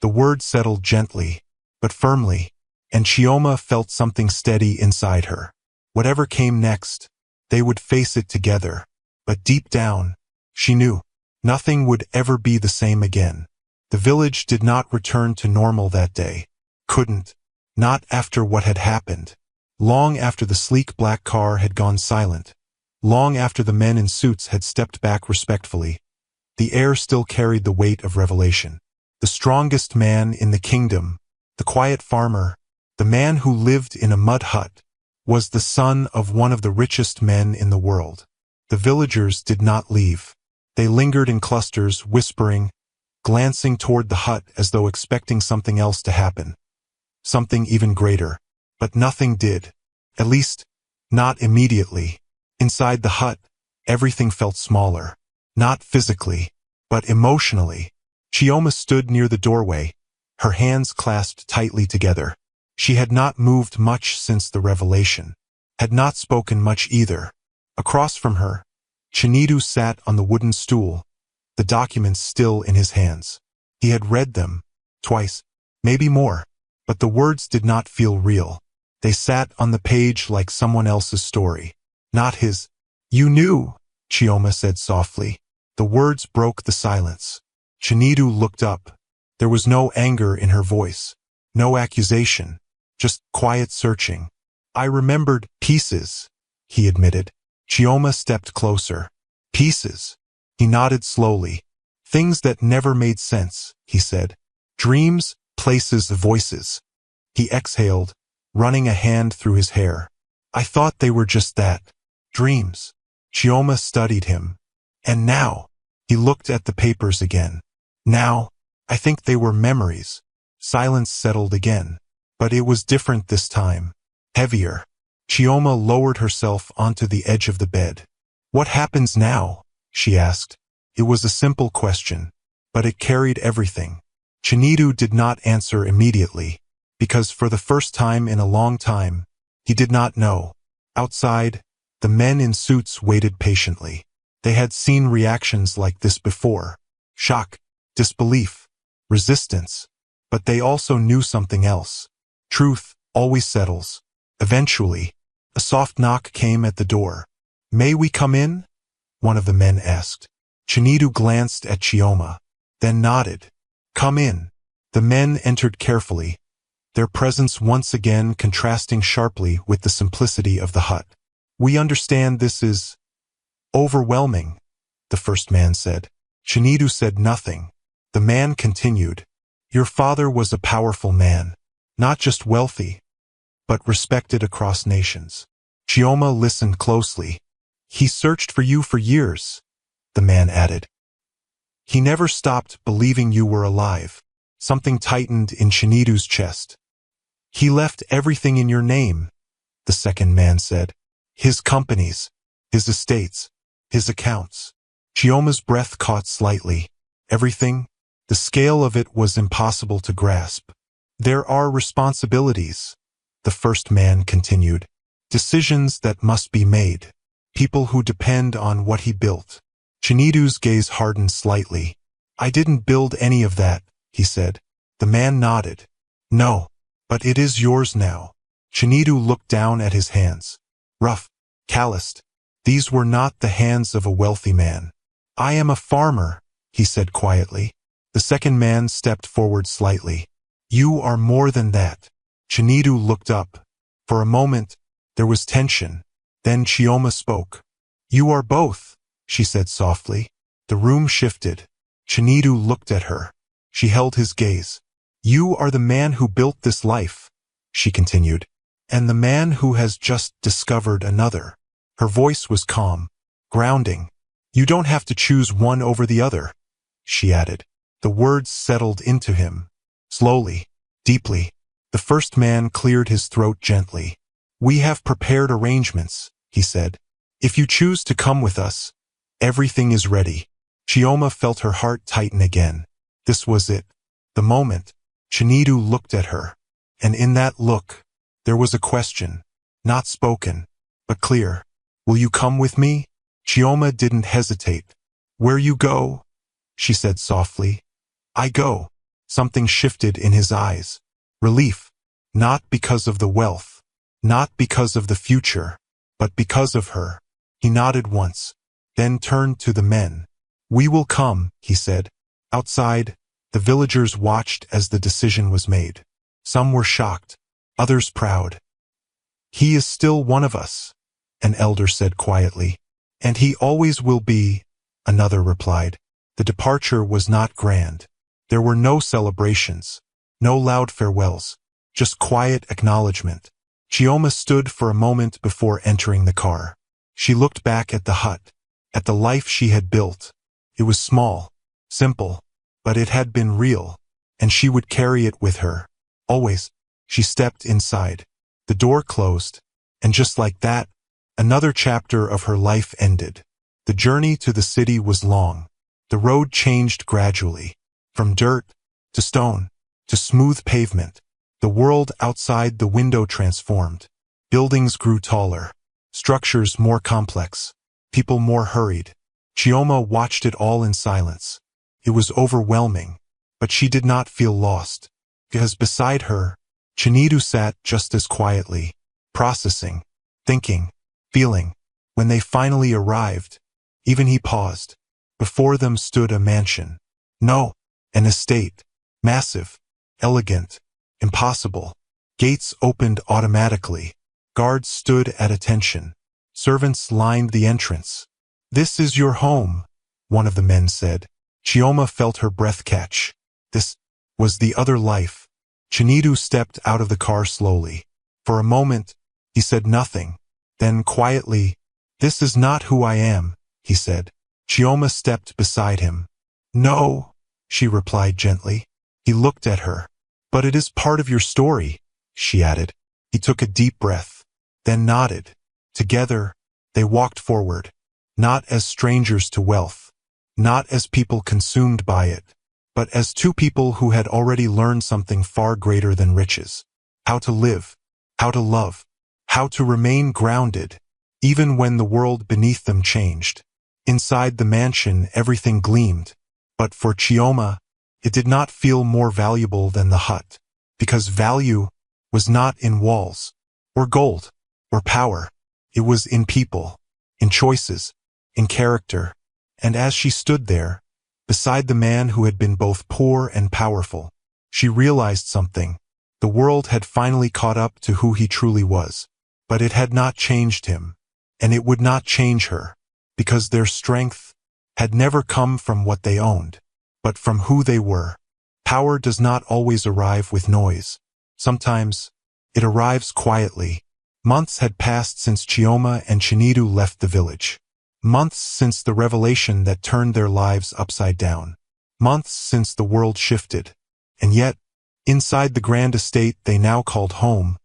The word settled gently, but firmly, and Chioma felt something steady inside her. Whatever came next, they would face it together. But deep down, she knew, nothing would ever be the same again. The village did not return to normal that day. Couldn't. Not after what had happened. Long after the sleek black car had gone silent. Long after the men in suits had stepped back respectfully. The air still carried the weight of revelation. The strongest man in the kingdom, the quiet farmer, the man who lived in a mud hut, was the son of one of the richest men in the world. The villagers did not leave. They lingered in clusters, whispering, glancing toward the hut as though expecting something else to happen. Something even greater. But nothing did. At least, not immediately. Inside the hut, everything felt smaller. Not physically, but emotionally. Chioma stood near the doorway, her hands clasped tightly together. She had not moved much since the revelation. Had not spoken much either. Across from her, Chinidu sat on the wooden stool, the documents still in his hands. He had read them, twice, maybe more, but the words did not feel real. They sat on the page like someone else's story, not his. You knew, Chioma said softly. The words broke the silence. Chinidu looked up. There was no anger in her voice, no accusation, just quiet searching. I remembered pieces, he admitted. Chioma stepped closer. Pieces. He nodded slowly. Things that never made sense, he said. Dreams, places, voices. He exhaled, running a hand through his hair. I thought they were just that. Dreams. Chioma studied him. And now, he looked at the papers again. Now, I think they were memories. Silence settled again. But it was different this time. Heavier. Chioma lowered herself onto the edge of the bed. What happens now? She asked. It was a simple question, but it carried everything. Chinidu did not answer immediately, because for the first time in a long time, he did not know. Outside, the men in suits waited patiently. They had seen reactions like this before. Shock, disbelief, resistance. But they also knew something else. Truth always settles. Eventually, a soft knock came at the door. May we come in? one of the men asked. Shinidu glanced at Chioma, then nodded. Come in. The men entered carefully, their presence once again contrasting sharply with the simplicity of the hut. We understand this is overwhelming, the first man said. Shinidu said nothing. The man continued. Your father was a powerful man, not just wealthy, but respected across nations. Chioma listened closely. He searched for you for years, the man added. He never stopped believing you were alive. Something tightened in Shinidu's chest. He left everything in your name, the second man said. His companies, his estates, his accounts. Chioma's breath caught slightly. Everything? The scale of it was impossible to grasp. There are responsibilities, the first man continued. Decisions that must be made. People who depend on what he built. Shinidu's gaze hardened slightly. I didn't build any of that, he said. The man nodded. No, but it is yours now. Shinidu looked down at his hands. Rough, calloused. These were not the hands of a wealthy man. I am a farmer, he said quietly. The second man stepped forward slightly. You are more than that. Shinidu looked up. For a moment, there was tension. Then Chioma spoke. You are both, she said softly. The room shifted. Shinidu looked at her. She held his gaze. You are the man who built this life, she continued, and the man who has just discovered another. Her voice was calm, grounding. You don't have to choose one over the other, she added. The words settled into him. Slowly, deeply. The first man cleared his throat gently. We have prepared arrangements, he said. If you choose to come with us, everything is ready. Chioma felt her heart tighten again. This was it. The moment. Shinidu looked at her, and in that look, there was a question, not spoken, but clear. Will you come with me? Chioma didn't hesitate. Where you go? She said softly. I go. Something shifted in his eyes. Relief. Not because of the wealth, not because of the future, but because of her. He nodded once, then turned to the men. We will come, he said. Outside, the villagers watched as the decision was made. Some were shocked, others proud. He is still one of us, an elder said quietly. And he always will be, another replied. The departure was not grand. There were no celebrations, no loud farewells, just quiet acknowledgement. Chioma stood for a moment before entering the car. She looked back at the hut, at the life she had built. It was small, simple, but it had been real, and she would carry it with her. Always. She stepped inside. The door closed, and just like that, another chapter of her life ended. The journey to the city was long. The road changed gradually, from dirt to stone to smooth pavement. The world outside the window transformed. Buildings grew taller, structures more complex, people more hurried. Chioma watched it all in silence. It was overwhelming, but she did not feel lost, because beside her, Shinidu sat just as quietly, processing, thinking, feeling. When they finally arrived, even he paused. Before them stood a mansion. No, an estate. Massive, elegant, impossible. Gates opened automatically. Guards stood at attention. Servants lined the entrance. This is your home, one of the men said. Chioma felt her breath catch. This was the other life. Shinidu stepped out of the car slowly. For a moment, he said nothing. Then quietly, this is not who I am, he said. Chioma stepped beside him. No, she replied gently. He looked at her. But it is part of your story, she added. He took a deep breath, then nodded. Together, they walked forward, not as strangers to wealth, not as people consumed by it, but as two people who had already learned something far greater than riches. How to live, how to love, how to remain grounded, even when the world beneath them changed. Inside the mansion, everything gleamed, but for Chioma, it did not feel more valuable than the hut, because value was not in walls, or gold, or power. It was in people, in choices, in character. And as she stood there, beside the man who had been both poor and powerful, she realized something. The world had finally caught up to who he truly was. But it had not changed him, and it would not change her, because their strength had never come from what they owned, but from who they were. Power does not always arrive with noise. Sometimes, it arrives quietly. Months had passed since Chioma and Chinidu left the village. Months since the revelation that turned their lives upside down. Months since the world shifted. And yet, inside the grand estate they now called home,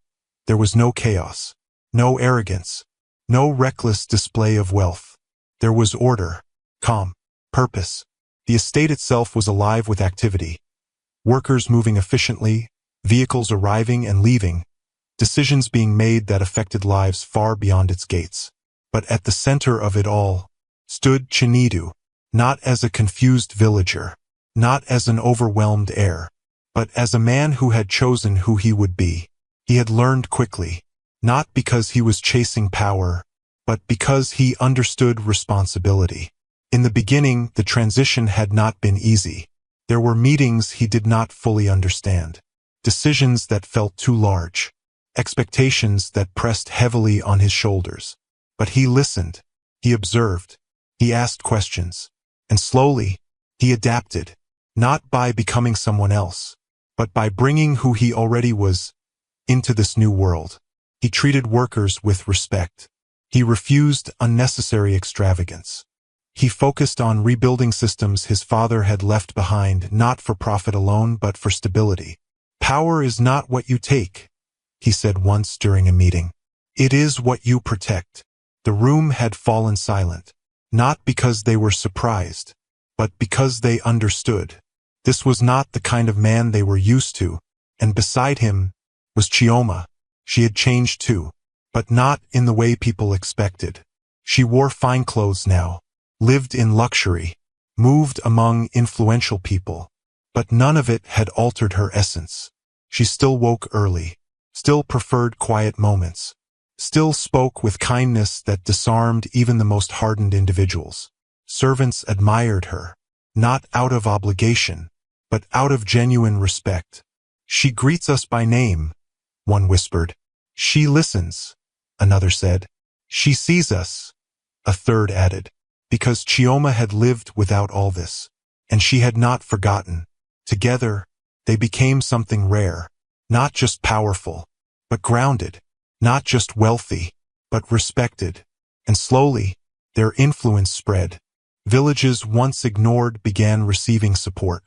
there was no chaos, no arrogance, no reckless display of wealth. There was order, calm, purpose. The estate itself was alive with activity. Workers moving efficiently, vehicles arriving and leaving, decisions being made that affected lives far beyond its gates. But at the center of it all stood Chinidu, not as a confused villager, not as an overwhelmed heir, but as a man who had chosen who he would be. He had learned quickly, not because he was chasing power, but because he understood responsibility. In the beginning, the transition had not been easy. There were meetings he did not fully understand, decisions that felt too large, expectations that pressed heavily on his shoulders. But he listened, he observed, he asked questions, and slowly, he adapted, not by becoming someone else, but by bringing who he already was into this new world. He treated workers with respect. He refused unnecessary extravagance. He focused on rebuilding systems his father had left behind, not for profit alone, but for stability. "Power is not what you take," he said once during a meeting. "It is what you protect." The room had fallen silent, not because they were surprised, but because they understood. This was not the kind of man they were used to, and beside him was Chioma. She had changed too, but not in the way people expected. She wore fine clothes now, lived in luxury, moved among influential people, but none of it had altered her essence. She still woke early, still preferred quiet moments, still spoke with kindness that disarmed even the most hardened individuals. Servants admired her, not out of obligation, but out of genuine respect. "She greets us by name," one whispered. "She listens," another said. "She sees us," a third added, because Chioma had lived without all this, and she had not forgotten. Together, they became something rare, not just powerful, but grounded, not just wealthy, but respected. And slowly, their influence spread. Villages once ignored began receiving support.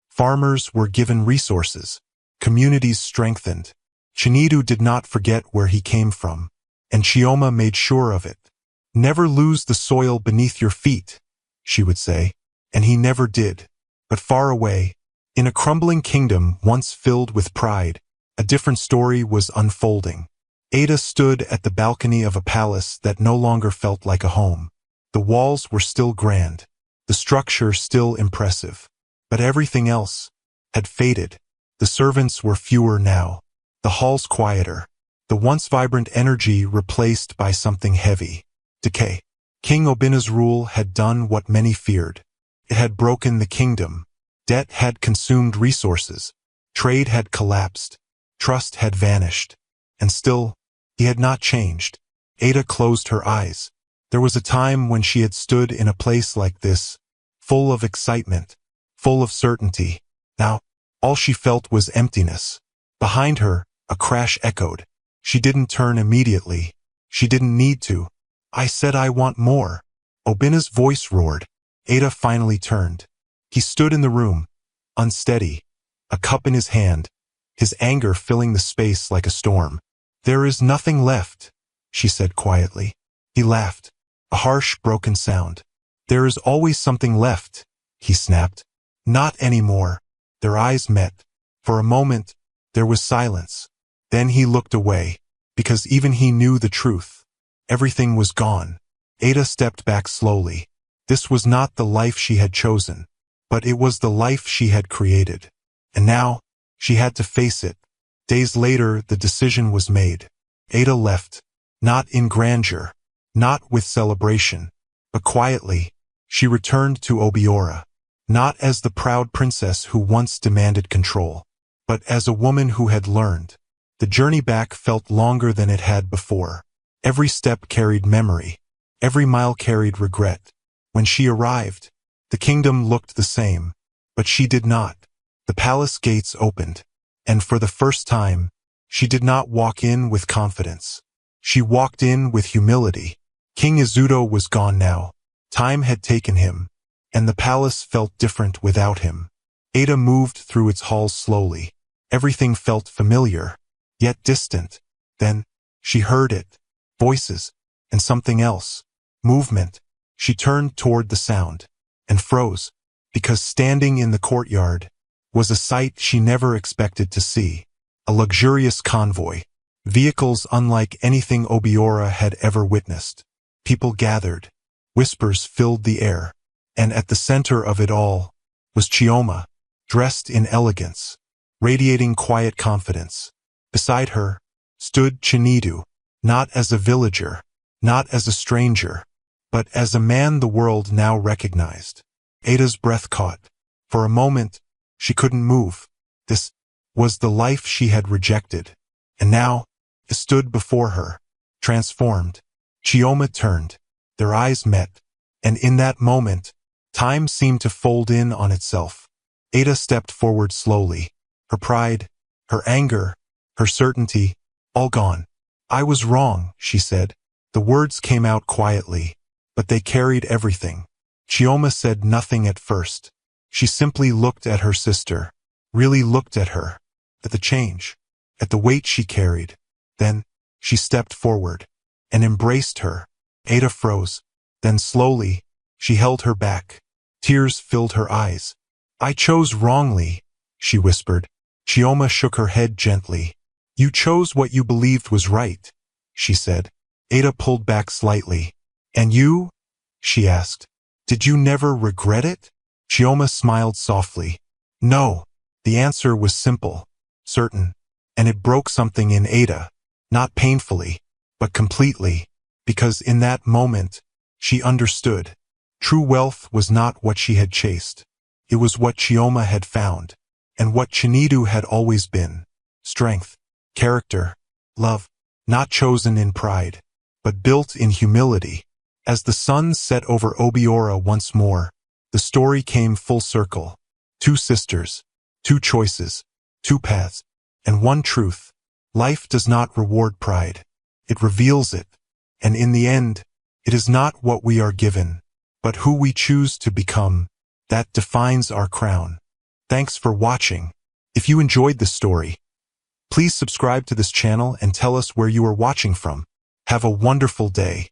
Farmers were given resources. Communities strengthened. Chinidu did not forget where he came from, and Chioma made sure of it. "Never lose the soil beneath your feet," she would say, and he never did. But far away, in a crumbling kingdom once filled with pride, a different story was unfolding. Ada stood at the balcony of a palace that no longer felt like a home. The walls were still grand, the structure still impressive, but everything else had faded. The servants were fewer now, the halls quieter, the once vibrant energy replaced by something heavy. Decay. King Obina's rule had done what many feared. It had broken the kingdom. Debt had consumed resources. Trade had collapsed. Trust had vanished. And still, he had not changed. Ada closed her eyes. There was a time when she had stood in a place like this, full of excitement, full of certainty. Now, all she felt was emptiness. Behind her, a crash echoed. She didn't turn immediately. She didn't need to. "I said I want more," Obina's voice roared. Ada finally turned. He stood in the room, unsteady, a cup in his hand, his anger filling the space like a storm. "There is nothing left," she said quietly. He laughed, a harsh, broken sound. "There is always something left," he snapped. "Not anymore." Their eyes met. For a moment, there was silence. Then he looked away, because even he knew the truth. Everything was gone. Ada stepped back slowly. This was not the life she had chosen, but it was the life she had created. And now, she had to face it. Days later, the decision was made. Ada left, not in grandeur, not with celebration, But quietly, she returned to Obiora, not as the proud princess who once demanded control, but as a woman who had learned. The journey back felt longer than it had before. Every step carried memory. Every mile carried regret. When she arrived, the kingdom looked the same, but she did not. The palace gates opened, and for the first time, she did not walk in with confidence. She walked in with humility. King Izuto was gone now. Time had taken him, and the palace felt different without him. Ada moved through its halls slowly. Everything felt familiar, yet distant. Then, she heard it. Voices, and something else. Movement. She turned toward the sound, and froze, because standing in the courtyard was a sight she never expected to see. A luxurious convoy. Vehicles unlike anything Obiora had ever witnessed. People gathered. Whispers filled the air. And at the center of it all was Chioma, dressed in elegance, radiating quiet confidence. Beside her stood Chinidu, not as a villager, not as a stranger, but as a man the world now recognized. Ada's breath caught. For a moment, she couldn't move. This was the life she had rejected. And now, it stood before her, transformed. Chioma turned. Their eyes met. And in that moment, time seemed to fold in on itself. Ada stepped forward slowly. Her pride, her anger, her certainty, all gone. "I was wrong," she said. The words came out quietly, but they carried everything. Chioma said nothing at first. She simply looked at her sister, really looked at her, at the change, at the weight she carried. Then, she stepped forward and embraced her. Ada froze. Then slowly, she held her back. Tears filled her eyes. "I chose wrongly," she whispered. Chioma shook her head gently. "You chose what you believed was right," she said. Ada pulled back slightly. "And you?" she asked. "Did you never regret it?" Chioma smiled softly. "No." The answer was simple, certain, and it broke something in Ada, not painfully, but completely, because in that moment, she understood. True wealth was not what she had chased. It was what Chioma had found, and what Chinidu had always been. Strength, character, love, not chosen in pride, but built in humility. As the sun set over Obiora once more, the story came full circle. Two sisters, two choices, two paths, and one truth. Life does not reward pride. It reveals it. And in the end, it is not what we are given, but who we choose to become, that defines our crown. Thanks for watching. If you enjoyed this story, please subscribe to this channel and tell us where you are watching from. Have a wonderful day.